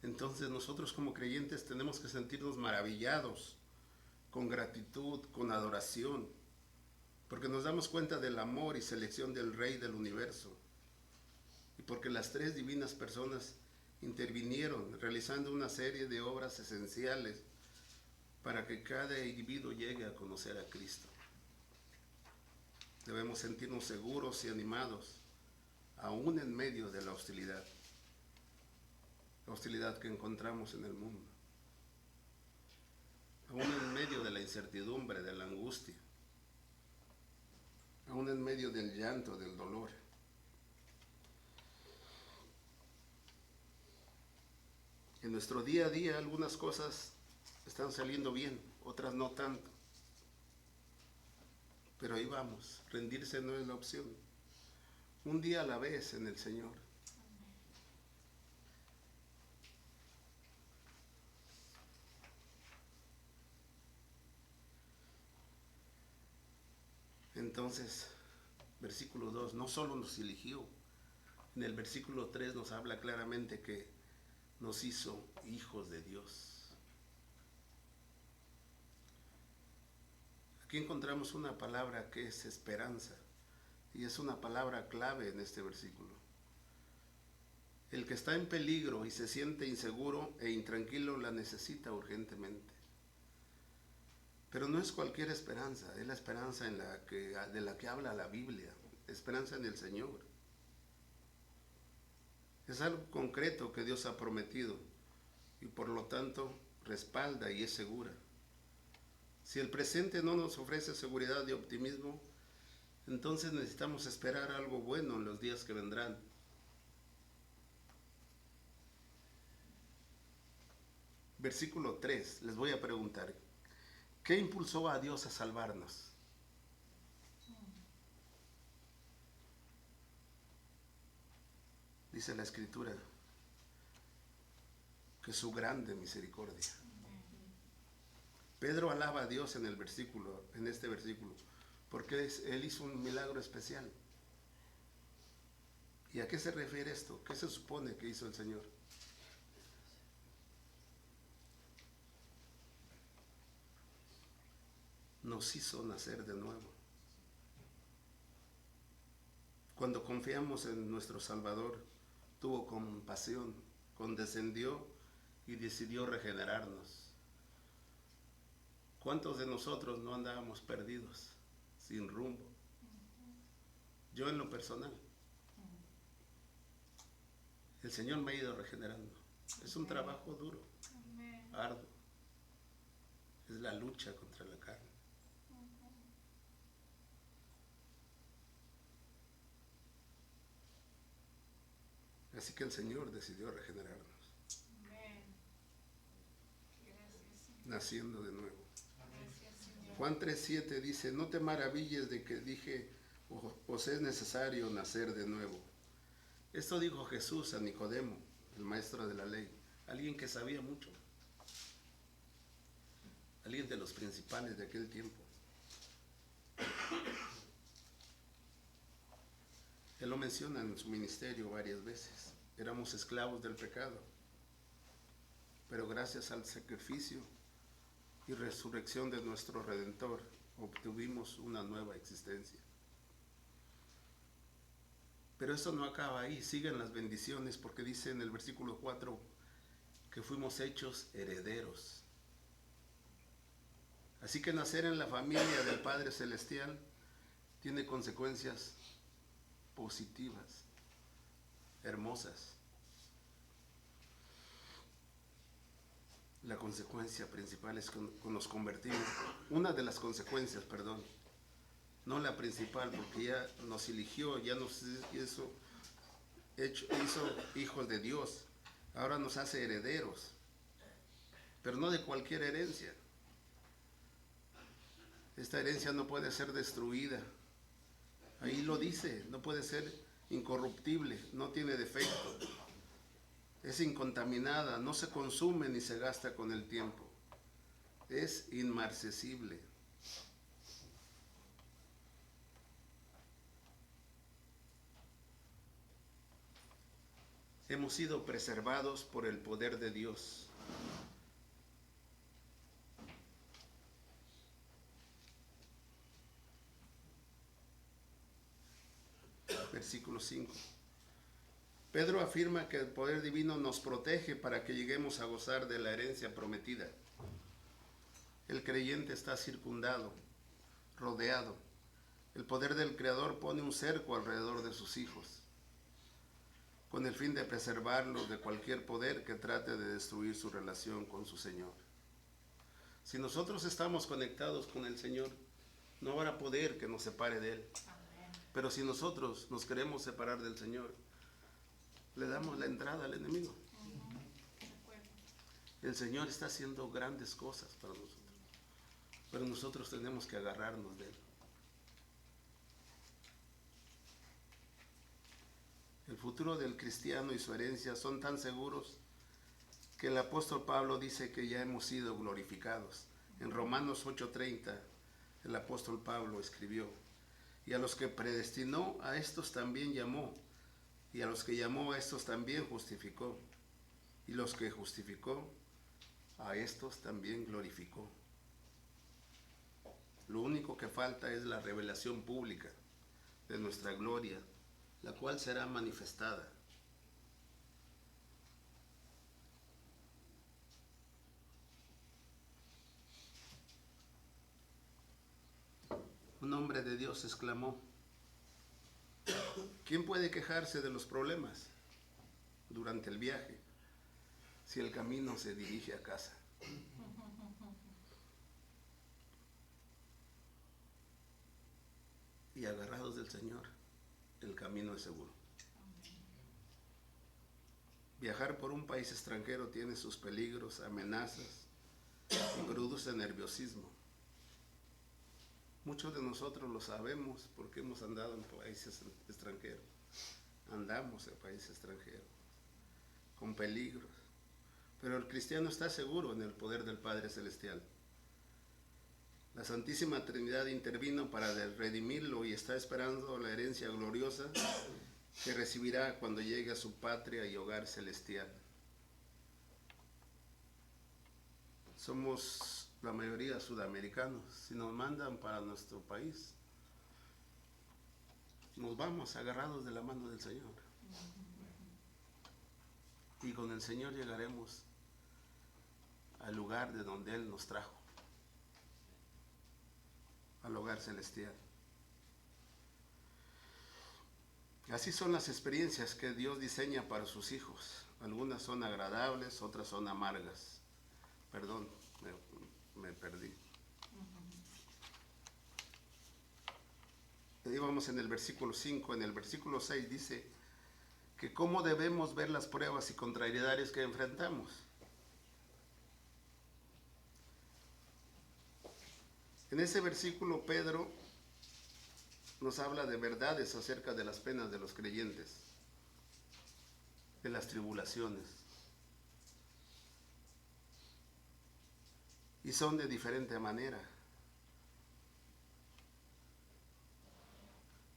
Entonces nosotros como creyentes tenemos que sentirnos maravillados, con gratitud, con adoración, porque nos damos cuenta del amor y selección del Rey del universo, y porque las tres divinas personas intervinieron realizando una serie de obras esenciales para que cada individuo llegue a conocer a Cristo. Debemos sentirnos seguros y animados, aún en medio de la hostilidad que encontramos en el mundo, aún en medio de la incertidumbre, de la angustia, aún en medio del llanto, del dolor. En nuestro día a día algunas cosas están saliendo bien, otras no tanto. Pero ahí vamos, rendirse no es la opción. Un día a la vez en el Señor. Entonces, versículo 2, no solo nos eligió, en el versículo 3 nos habla claramente que nos hizo hijos de Dios. Aquí encontramos una palabra que es esperanza, y es una palabra clave en este versículo. El que está en peligro y se siente inseguro e intranquilo la necesita urgentemente. Pero no es cualquier esperanza, es la esperanza de la que habla la Biblia, esperanza en el Señor. Es algo concreto que Dios ha prometido y por lo tanto respalda y es segura. Si el presente no nos ofrece seguridad y optimismo, entonces necesitamos esperar algo bueno en los días que vendrán. Versículo 3, les voy a preguntar, ¿Qué impulsó a Dios a salvarnos? Dice la Escritura que su grande misericordia. Pedro alaba a Dios en este versículo, porque él hizo un milagro especial. ¿Y a qué se refiere esto? ¿Qué se supone que hizo el Señor? Nos hizo nacer de nuevo. Cuando confiamos en nuestro Salvador, tuvo compasión, condescendió y decidió regenerarnos. ¿Cuántos de nosotros no andábamos perdidos, sin rumbo? Yo en lo personal. El Señor me ha ido regenerando. Es un trabajo duro, arduo. Es la lucha contra la carne. Así que el Señor decidió regenerarnos. Naciendo de nuevo. Juan 3:7 dice, no te maravilles de que dije, os es necesario nacer de nuevo. Esto dijo Jesús a Nicodemo, el maestro de la ley, alguien que sabía mucho, alguien de los principales de aquel tiempo. Él lo menciona en su ministerio varias veces. Éramos esclavos del pecado, pero gracias al sacrificio y resurrección de nuestro Redentor, obtuvimos una nueva existencia. Pero eso no acaba ahí, siguen las bendiciones, porque dice en el versículo 4 que fuimos hechos herederos. Así que nacer en la familia del Padre Celestial tiene consecuencias positivas, hermosas. La consecuencia principal es que nos convertimos, una de las consecuencias, perdón, no la principal, porque ya nos eligió, ya nos hizo hijos de Dios, ahora nos hace herederos, pero no de cualquier herencia. Esta herencia no puede ser destruida. Ahí lo dice, no puede ser incorruptible, no tiene defecto. Es incontaminada, no se consume ni se gasta con el tiempo. Es inmarcesible. Hemos sido preservados por el poder de Dios. Versículo 5. Pedro afirma que el poder divino nos protege para que lleguemos a gozar de la herencia prometida. El creyente está circundado, rodeado. El poder del Creador pone un cerco alrededor de sus hijos, con el fin de preservarlos de cualquier poder que trate de destruir su relación con su Señor. Si nosotros estamos conectados con el Señor, no habrá poder que nos separe de Él. Pero si nosotros nos queremos separar del Señor, le damos la entrada al enemigo. El Señor está haciendo grandes cosas para nosotros, pero nosotros tenemos que agarrarnos de Él. El futuro del cristiano y su herencia son tan seguros que el apóstol Pablo dice que ya hemos sido glorificados. En Romanos 8:30 el apóstol Pablo escribió, y a los que predestinó, a estos también llamó, y a los que llamó, a estos también justificó, y los que justificó, a estos también glorificó. Lo único que falta es la revelación pública de nuestra gloria, la cual será manifestada. Un hombre de Dios exclamó, ¿quién puede quejarse de los problemas durante el viaje si el camino se dirige a casa? Y agarrados del Señor, el camino es seguro. Viajar por un país extranjero tiene sus peligros, amenazas y produce nerviosismo. Muchos de nosotros lo sabemos porque hemos andado en países extranjeros. Andamos en países extranjeros, con peligros. Pero el cristiano está seguro en el poder del Padre Celestial. La Santísima Trinidad intervino para redimirlo y está esperando la herencia gloriosa que recibirá cuando llegue a su patria y hogar celestial. Somos la mayoría sudamericanos. Si nos mandan para nuestro país, nos vamos agarrados de la mano del Señor. Y con el Señor llegaremos al lugar de donde Él nos trajo, al hogar celestial. Así son las experiencias que Dios diseña para sus hijos. Algunas son agradables, otras son amargas. Perdón, me perdí. Íbamos en el versículo 5, en el versículo 6 dice que cómo debemos ver las pruebas y contrariedades que enfrentamos. En ese versículo Pedro nos habla de verdades acerca de las penas de los creyentes, de las tribulaciones. Y son de diferente manera.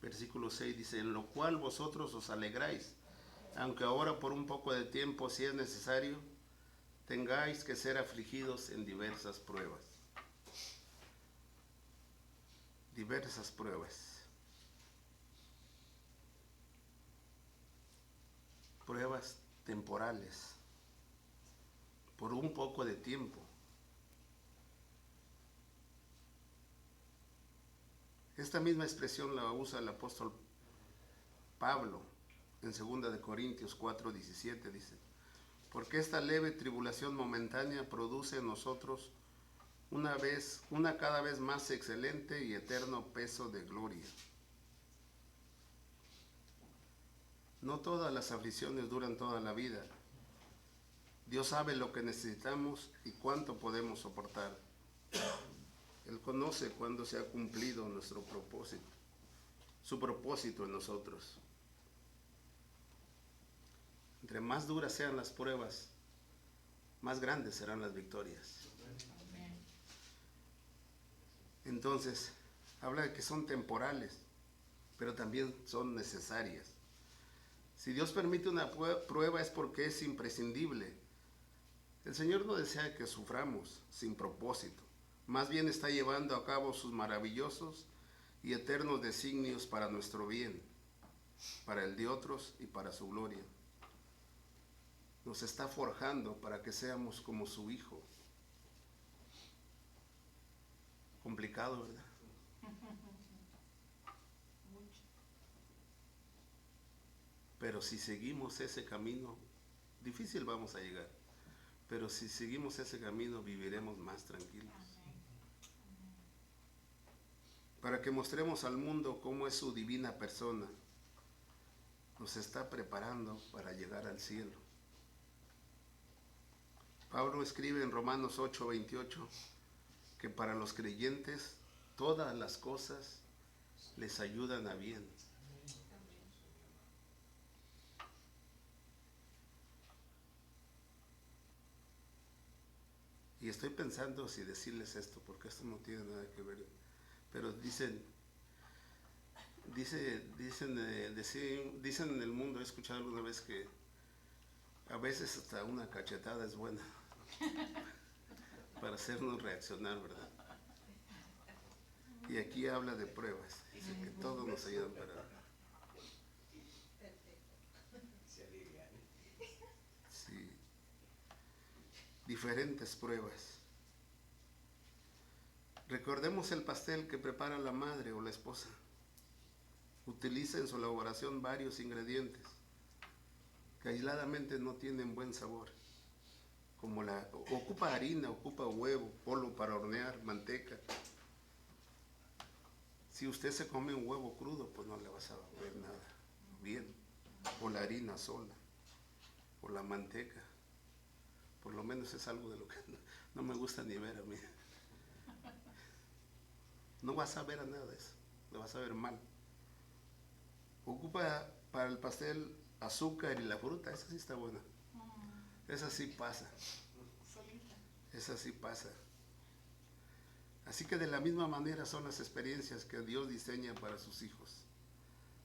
Versículo 6 dice, en lo cual vosotros os alegráis, aunque ahora por un poco de tiempo, si es necesario, tengáis que ser afligidos en diversas pruebas. Diversas pruebas. Pruebas temporales, por un poco de tiempo. Esta misma expresión la usa el apóstol Pablo en 2 de Corintios 4:17, dice, porque esta leve tribulación momentánea produce en nosotros una cada vez más excelente y eterno peso de gloria. No todas las aflicciones duran toda la vida. Dios sabe lo que necesitamos y cuánto podemos soportar. Él conoce cuándo se ha cumplido nuestro propósito, su propósito en nosotros. Entre más duras sean las pruebas, más grandes serán las victorias. Entonces, habla de que son temporales, pero también son necesarias. Si Dios permite una prueba es porque es imprescindible. El Señor no desea que suframos sin propósito. Más bien está llevando a cabo sus maravillosos y eternos designios para nuestro bien, para el de otros y para su gloria. Nos está forjando para que seamos como su Hijo. Complicado, ¿verdad? Pero si seguimos ese camino, difícil vamos a llegar. Pero si seguimos ese camino, viviremos más tranquilos. Para que mostremos al mundo cómo es su divina persona. Nos está preparando para llegar al cielo. Pablo escribe en Romanos 8:28 que para los creyentes todas las cosas les ayudan a bien. Y estoy pensando si decirles esto, porque esto no tiene nada que ver. Pero dicen en el mundo, he escuchado alguna vez que a veces hasta una cachetada es buena para hacernos reaccionar, ¿verdad? Y aquí habla de pruebas, dice que todos nos ayudan para... Sí, diferentes pruebas. Recordemos el pastel que prepara la madre o la esposa. Utiliza en su elaboración varios ingredientes que aisladamente no tienen buen sabor. Como ocupa harina, ocupa huevo, polvo para hornear, manteca. Si usted se come un huevo crudo, pues no le vas a ver nada bien. O la harina sola, o la manteca. Por lo menos es algo de lo que no me gusta ni ver a mí. no vas a ver a nada de eso, le vas a ver mal. Ocupa para el pastel azúcar y la fruta, esa sí está buena. Esa sí pasa. Esa sí pasa. Así que de la misma manera son las experiencias que Dios diseña para sus hijos.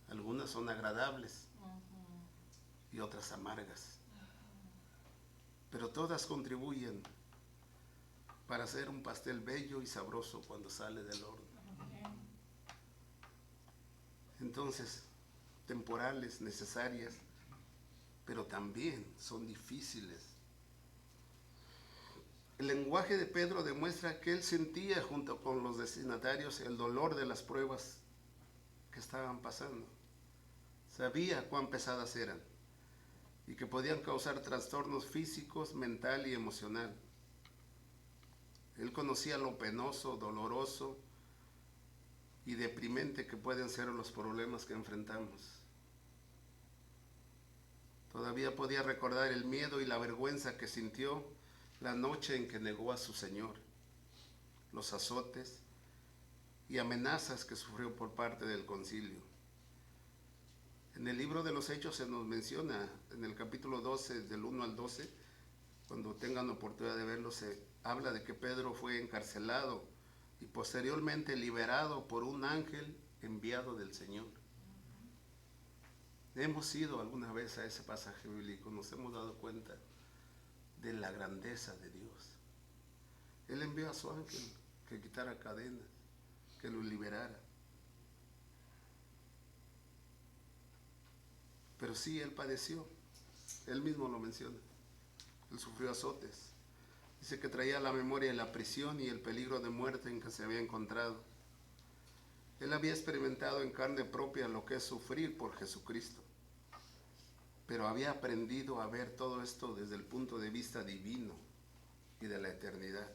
Algunas son agradables y otras amargas. Pero todas contribuyen para hacer un pastel bello y sabroso cuando sale del horno. Entonces, temporales, necesarias, pero también son difíciles. El lenguaje de Pedro demuestra que él sentía junto con los destinatarios el dolor de las pruebas que estaban pasando. Sabía cuán pesadas eran y que podían causar trastornos físicos, mental y emocional. Él conocía lo penoso, doloroso y deprimente que pueden ser los problemas que enfrentamos. Todavía podía recordar el miedo y la vergüenza que sintió la noche en que negó a su Señor, los azotes y amenazas que sufrió por parte del concilio. En el libro de los Hechos se nos menciona, en el capítulo 12, del 1 al 12, cuando tengan oportunidad de verlo, se habla de que Pedro fue encarcelado y posteriormente liberado por un ángel enviado del Señor. Hemos ido alguna vez a ese pasaje bíblico, nos hemos dado cuenta de la grandeza de Dios. Él envió a su ángel que quitara cadenas, que lo liberara. Pero sí, él padeció, él mismo lo menciona, él sufrió azotes. Dice que traía a la memoria la prisión y el peligro de muerte en que se había encontrado. Él había experimentado en carne propia lo que es sufrir por Jesucristo, pero había aprendido a ver todo esto desde el punto de vista divino y de la eternidad.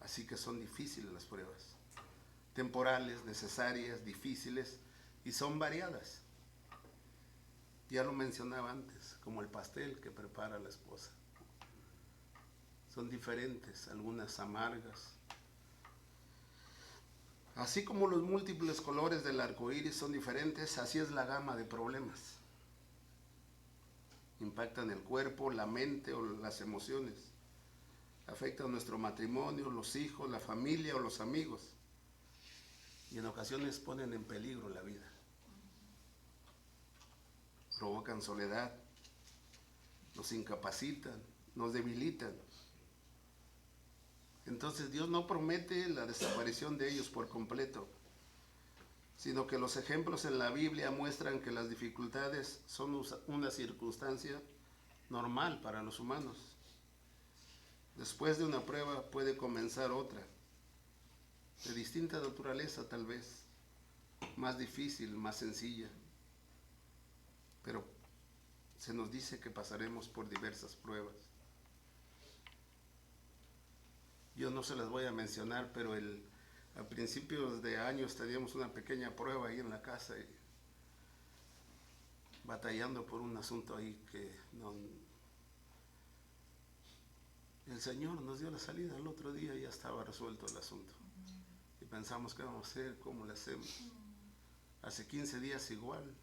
Así que son difíciles las pruebas, temporales, necesarias, difíciles, y son variadas. Ya lo mencionaba antes, como el pastel que prepara la esposa. Son diferentes, algunas amargas. Así como los múltiples colores del arco iris son diferentes, así es la gama de problemas. Impactan el cuerpo, la mente o las emociones. Afectan nuestro matrimonio, los hijos, la familia o los amigos. Y en ocasiones ponen en peligro la vida. Provocan soledad, nos incapacitan, nos debilitan. Entonces Dios no promete la desaparición de ellos por completo, sino que los ejemplos en la Biblia muestran que las dificultades son una circunstancia normal para los humanos. Después de una prueba puede comenzar otra, de distinta naturaleza tal vez, más difícil, más sencilla. Pero se nos dice que pasaremos por diversas pruebas. Yo no se las voy a mencionar, pero a principios de años teníamos una pequeña prueba ahí en la casa, y batallando por un asunto ahí que no, el Señor nos dio la salida. El otro día ya estaba resuelto el asunto. Y pensamos qué vamos a hacer, cómo le hacemos. Hace 15 días igual.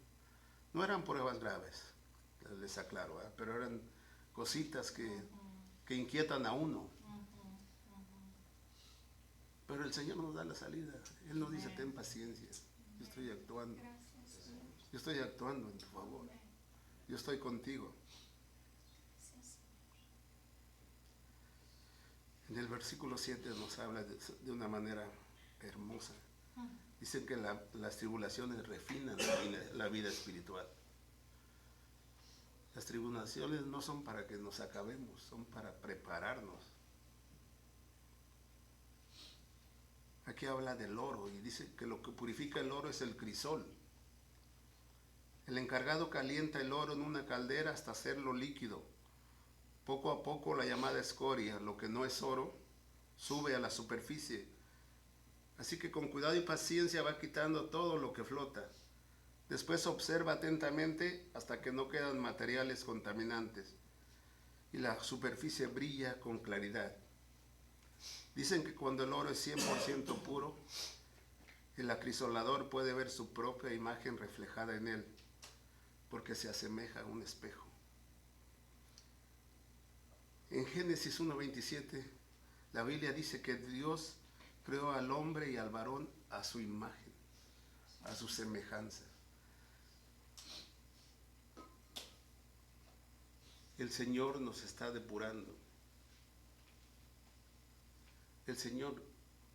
No eran pruebas graves, les aclaro, pero eran cositas que inquietan a uno. Pero el Señor nos da la salida. Él nos dice, ten paciencia, yo estoy actuando. Yo estoy actuando en tu favor. Yo estoy contigo. En el versículo 7 nos habla de una manera hermosa. Dicen que las tribulaciones refinan la vida espiritual. Las tribulaciones no son para que nos acabemos, son para prepararnos. Aquí habla del oro y dice que lo que purifica el oro es el crisol. El encargado calienta el oro en una caldera hasta hacerlo líquido. Poco a poco la llamada escoria, lo que no es oro, sube a la superficie. Así que con cuidado y paciencia va quitando todo lo que flota. Después observa atentamente hasta que no quedan materiales contaminantes y la superficie brilla con claridad. Dicen que cuando el oro es 100% puro, el acrisolador puede ver su propia imagen reflejada en él, porque se asemeja a un espejo. En Génesis 1:27, la Biblia dice que Dios creó al hombre y al varón a su imagen, a su semejanza. El Señor nos está depurando. El Señor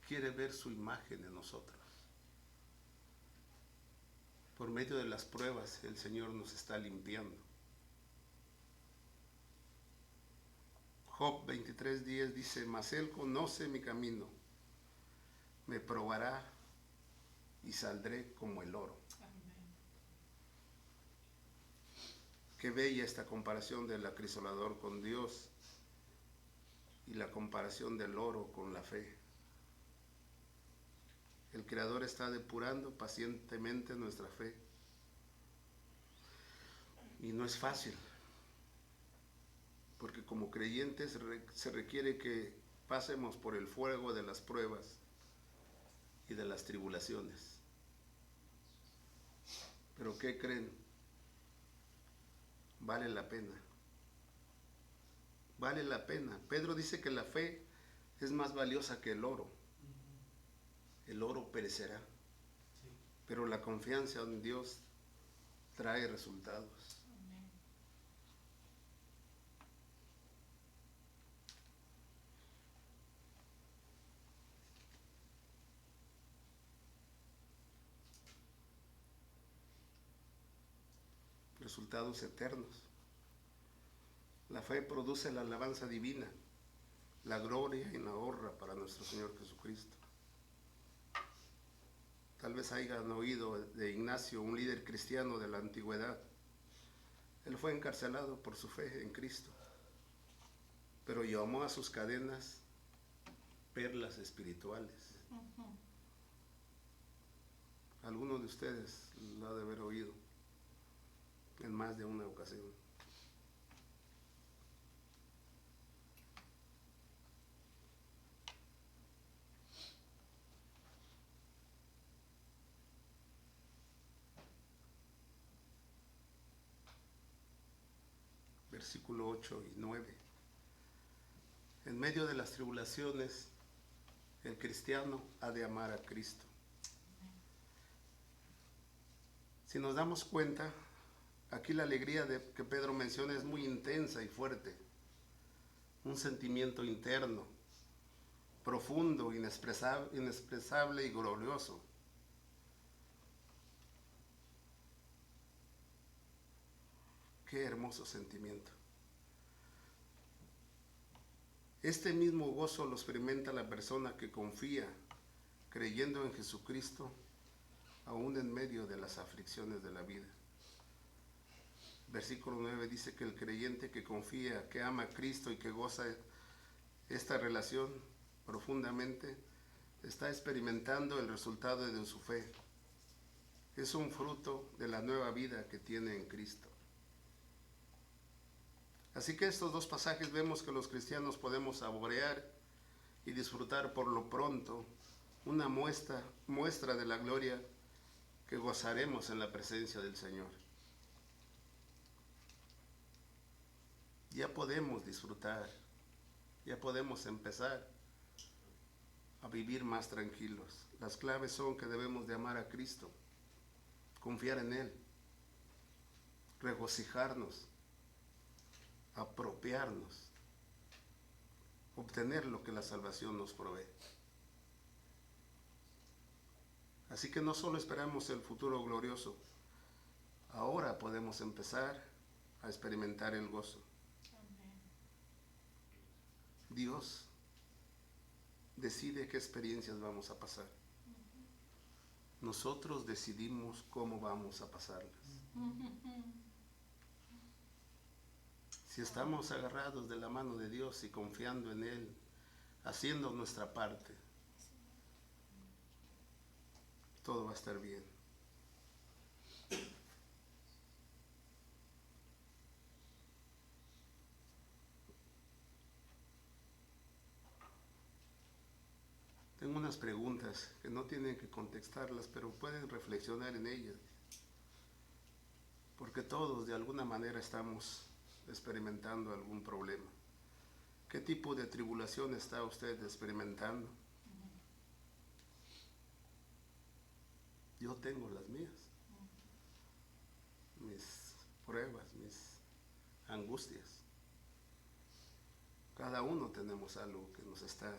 quiere ver su imagen en nosotros. Por medio de las pruebas, el Señor nos está limpiando. Job 23:10 dice: mas Él conoce mi camino, me probará y saldré como el oro. Amén. Qué bella esta comparación del acrisolador con Dios y la comparación del oro con la fe. El Creador está depurando pacientemente nuestra fe. Y no es fácil, porque como creyentes se requiere que pasemos por el fuego de las pruebas y de las tribulaciones. Pero ¿qué creen? Vale la pena. Vale la pena. Pedro dice que la fe es más valiosa que el oro. El oro perecerá, pero la confianza en Dios trae resultados. Resultados eternos. La fe produce la alabanza divina, la gloria y la honra para nuestro Señor Jesucristo. Tal vez hayan oído de Ignacio, un líder cristiano de la antigüedad. Él fue encarcelado por su fe en Cristo, pero llamó a sus cadenas perlas espirituales. Algunos de ustedes lo ha de haber oído en más de una ocasión. Versículo 8 y 9. En medio de las tribulaciones, el cristiano ha de amar a Cristo. Si nos damos cuenta, aquí la alegría que Pedro menciona es muy intensa y fuerte. Un sentimiento interno, profundo, inexpresable y glorioso. Qué hermoso sentimiento. Este mismo gozo lo experimenta la persona que confía, creyendo en Jesucristo, aún en medio de las aflicciones de la vida. Versículo 9 dice que el creyente que confía, que ama a Cristo y que goza esta relación profundamente, está experimentando el resultado de su fe. Es un fruto de la nueva vida que tiene en Cristo. Así que estos dos pasajes vemos que los cristianos podemos saborear y disfrutar por lo pronto una muestra de la gloria que gozaremos en la presencia del Señor. Ya podemos disfrutar, ya podemos empezar a vivir más tranquilos. Las claves son que debemos de amar a Cristo, confiar en Él, regocijarnos, apropiarnos, obtener lo que la salvación nos provee. Así que no solo esperamos el futuro glorioso, ahora podemos empezar a experimentar el gozo. Dios decide qué experiencias vamos a pasar. Nosotros decidimos cómo vamos a pasarlas. Si estamos agarrados de la mano de Dios y confiando en Él, haciendo nuestra parte, todo va a estar bien. Tengo unas preguntas que no tienen que contestarlas, pero pueden reflexionar en ellas. Porque todos de alguna manera estamos experimentando algún problema. ¿Qué tipo de tribulación está usted experimentando? Yo tengo las mías, mis pruebas, mis angustias. Cada uno tenemos algo que nos está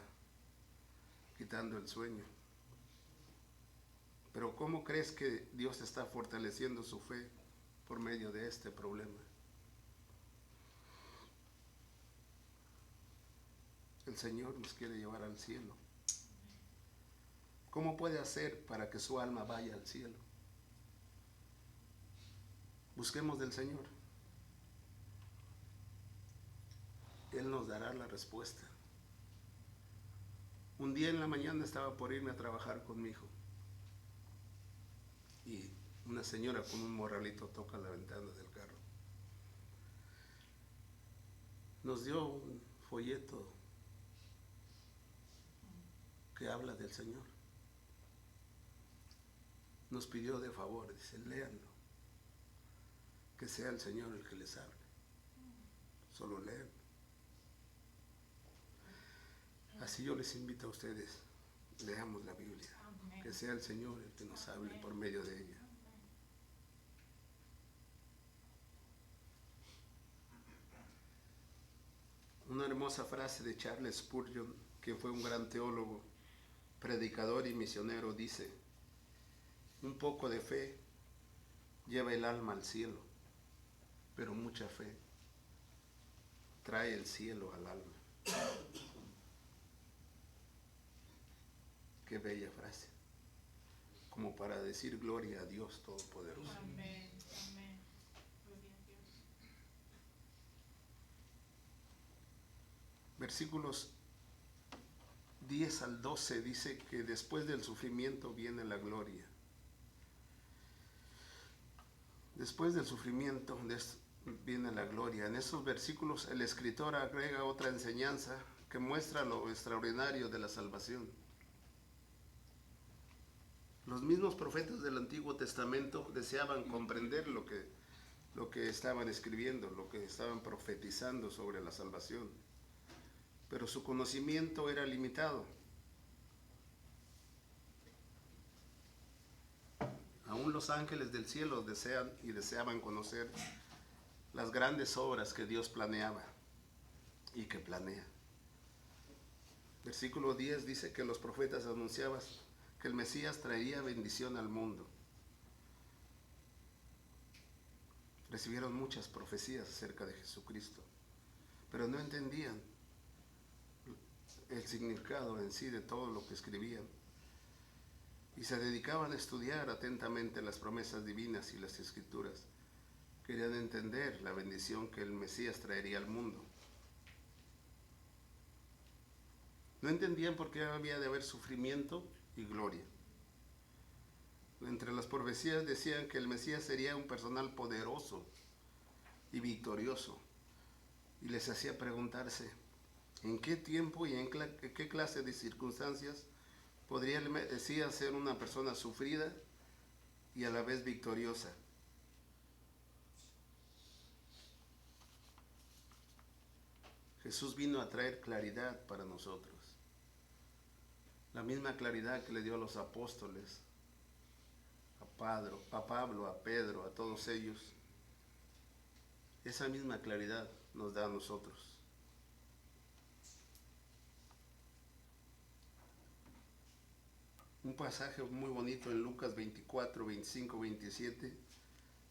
quitando el sueño. Pero ¿cómo crees que Dios está fortaleciendo su fe por medio de este problema? El Señor nos quiere llevar al cielo. ¿Cómo puede hacer para que su alma vaya al cielo? Busquemos del Señor. Él nos dará la respuesta. Un día en la mañana estaba por irme a trabajar con mi hijo y una señora con un morralito toca la ventana del carro. Nos dio un folleto que habla del Señor. Nos pidió de favor, dice, léanlo. Que sea el Señor el que les hable. Solo lean. Así yo les invito a ustedes, leamos la Biblia. Que sea el Señor el que nos hable por medio de ella. Una hermosa frase de Charles Spurgeon, que fue un gran teólogo, predicador y misionero, dice: un poco de fe lleva el alma al cielo, pero mucha fe trae el cielo al alma. Qué bella frase, como para decir gloria a Dios Todopoderoso. Amén, amén. Gloria a Dios. Versículos 10 al 12 dice que después del sufrimiento viene la gloria. Después del sufrimiento viene la gloria. En esos versículos el escritor agrega otra enseñanza que muestra lo extraordinario de la salvación. Los mismos profetas del Antiguo Testamento deseaban comprender lo que estaban escribiendo, lo que estaban profetizando sobre la salvación. Pero su conocimiento era limitado. Aún los ángeles del cielo deseaban conocer las grandes obras que Dios planeaba y que planea. Versículo 10 dice que los profetas anunciaban que el Mesías traería bendición al mundo. Recibieron muchas profecías acerca de Jesucristo, pero no entendían el significado en sí de todo lo que escribían y se dedicaban a estudiar atentamente las promesas divinas y las escrituras. Querían entender la bendición que el Mesías traería al mundo. No entendían por qué había de haber sufrimiento y gloria. Entre las profecías decían que el Mesías sería un personal poderoso y victorioso, y les hacía preguntarse en qué tiempo y en qué clase de circunstancias podría el Mesías ser una persona sufrida y a la vez victoriosa. Jesús vino a traer claridad para nosotros. La misma claridad que le dio a los apóstoles, a Pablo, a Pedro, a todos ellos. Esa misma claridad nos da a nosotros. Un pasaje muy bonito en Lucas 24, 25, 27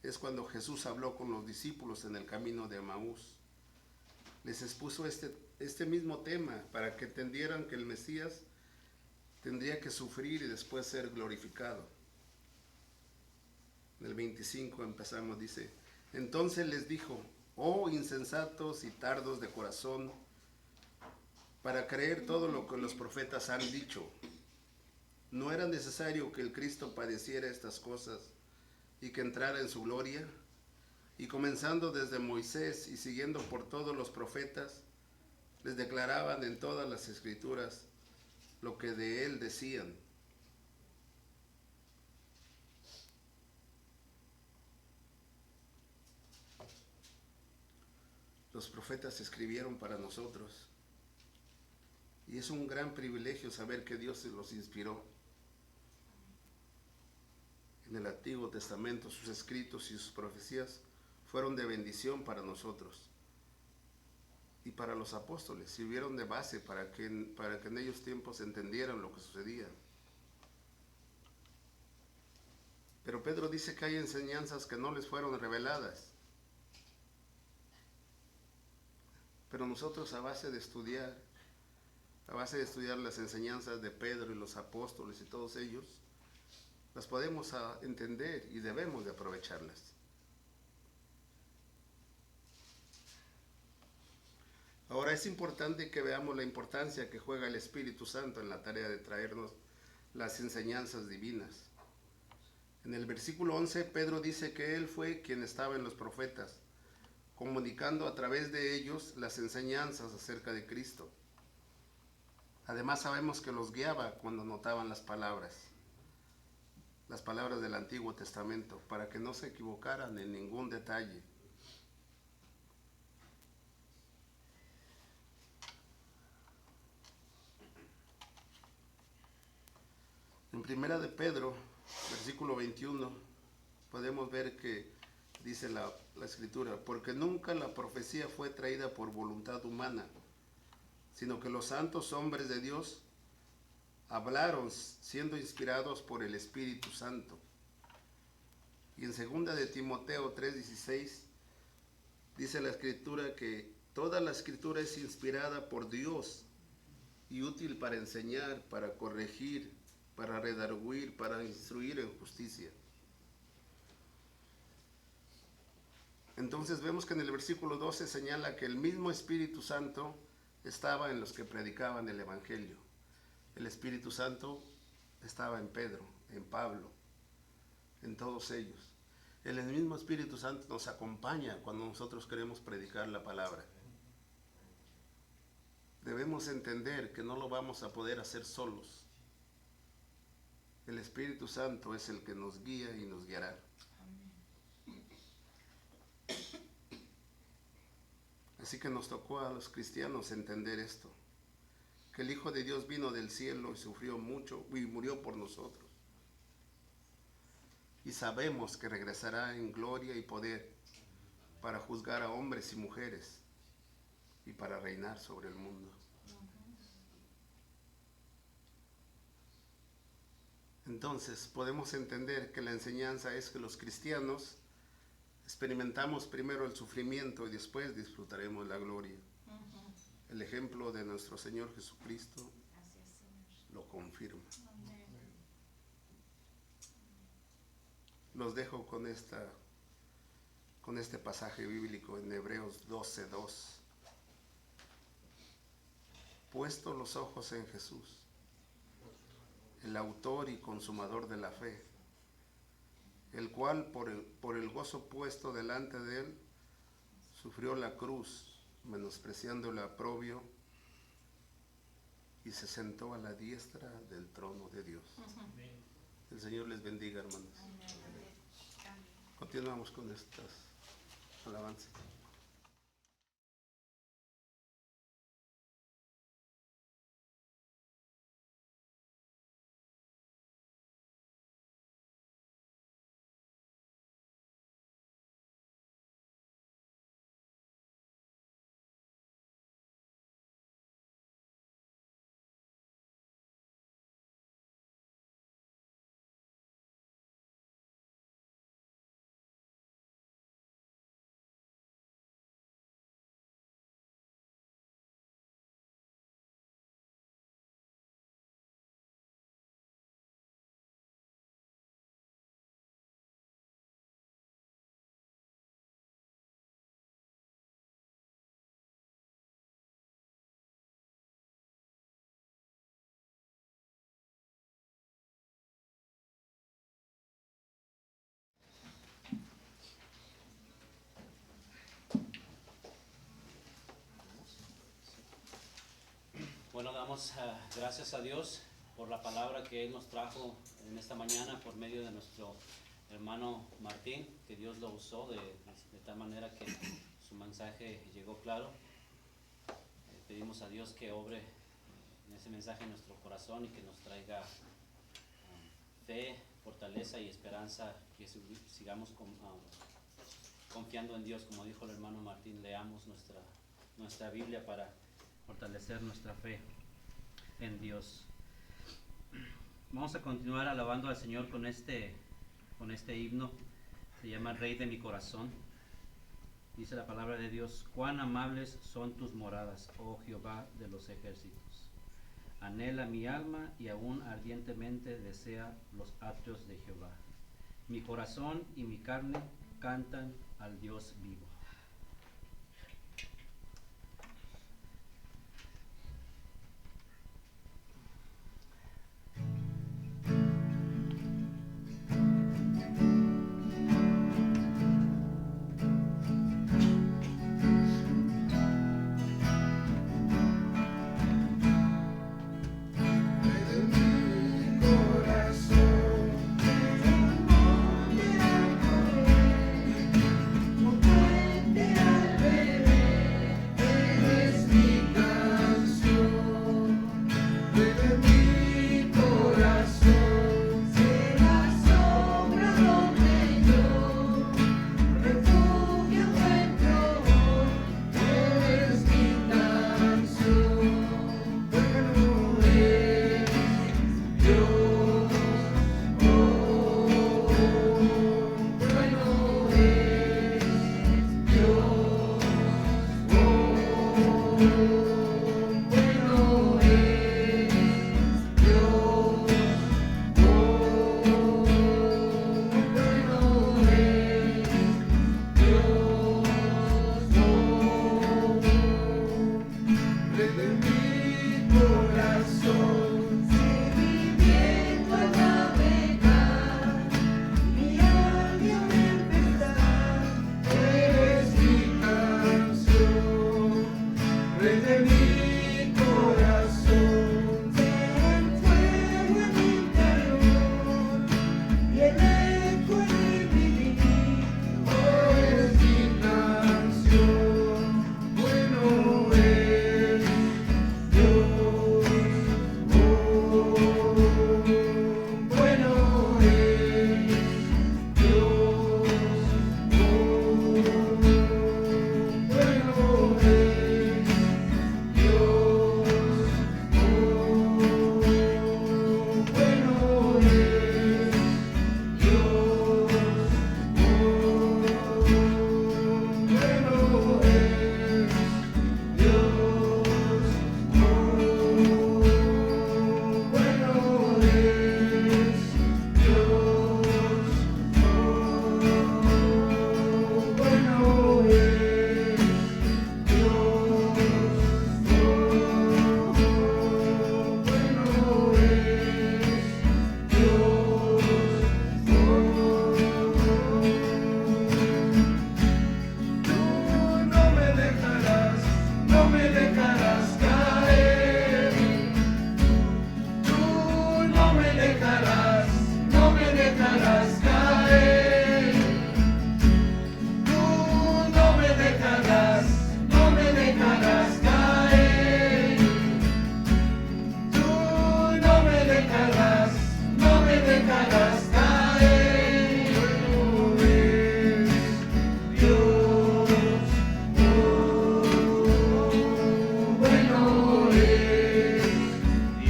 es cuando Jesús habló con los discípulos en el camino de Emaús. Les expuso este mismo tema para que entendieran que el Mesías tendría que sufrir y después ser glorificado. En el 25 empezamos, dice: entonces les dijo: oh insensatos y tardos de corazón, para creer todo lo que los profetas han dicho. ¿No era necesario que el Cristo padeciera estas cosas y que entrara en su gloria? Y comenzando desde Moisés y siguiendo por todos los profetas, les declaraban en todas las escrituras lo que de él decían. Los profetas escribieron para nosotros. Y es un gran privilegio saber que Dios se los inspiró. En el Antiguo Testamento sus escritos y sus profecías fueron de bendición para nosotros. Y para los apóstoles sirvieron de base para que en aquellos tiempos entendieran lo que sucedía. Pero Pedro dice que hay enseñanzas que no les fueron reveladas. Pero nosotros a base de estudiar las enseñanzas de Pedro y los apóstoles y todos ellos, las podemos entender y debemos de aprovecharlas. Ahora es importante que veamos la importancia que juega el Espíritu Santo en la tarea de traernos las enseñanzas divinas. En el versículo 11, Pedro dice que él fue quien estaba en los profetas, comunicando a través de ellos las enseñanzas acerca de Cristo. Además sabemos que los guiaba cuando notaban las palabras del Antiguo Testamento, para que no se equivocaran en ningún detalle. En primera de Pedro, versículo 21, podemos ver que dice la Escritura, porque nunca la profecía fue traída por voluntad humana, sino que los santos hombres de Dios hablaron siendo inspirados por el Espíritu Santo. Y en segunda de Timoteo 3:16 dice la Escritura que toda la Escritura es inspirada por Dios y útil para enseñar, para corregir, para redarguir, para instruir en justicia. Entonces vemos que en el versículo 12 señala que el mismo Espíritu Santo estaba en los que predicaban el Evangelio. El Espíritu Santo estaba en Pedro, en Pablo, en todos ellos. El mismo Espíritu Santo nos acompaña cuando nosotros queremos predicar la palabra. Debemos entender que no lo vamos a poder hacer solos. El Espíritu Santo es el que nos guía y nos guiará. Así que nos tocó a los cristianos entender esto, que el Hijo de Dios vino del cielo y sufrió mucho y murió por nosotros. Y sabemos que regresará en gloria y poder para juzgar a hombres y mujeres y para reinar sobre el mundo. Entonces podemos entender que la enseñanza es que los cristianos experimentamos primero el sufrimiento y después disfrutaremos la gloria. El ejemplo de nuestro Señor Jesucristo lo confirma. Los dejo con este pasaje bíblico en Hebreos 12:2. Puesto los ojos en Jesús, el autor y consumador de la fe, el cual por el gozo puesto delante de él, sufrió la cruz, menospreciando el oprobio, y se sentó a la diestra del trono de Dios. El Señor les bendiga, hermanos. Continuamos con estas alabanzas. Damos gracias a Dios por la palabra que Él nos trajo en esta mañana por medio de nuestro hermano Martín, que Dios lo usó de tal manera que su mensaje llegó claro. Pedimos a Dios que obre en ese mensaje en nuestro corazón y que nos traiga fe, fortaleza y esperanza, que sigamos confiando en Dios, como dijo el hermano Martín. Leamos nuestra Biblia para fortalecer nuestra fe en Dios. Vamos a continuar alabando al Señor con este himno. Se llama Rey de mi corazón. Dice la palabra de Dios: cuán amables son tus moradas, oh Jehová de los ejércitos. Anhela mi alma y aún ardientemente desea los atrios de Jehová. Mi corazón y mi carne cantan al Dios vivo.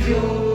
Dios.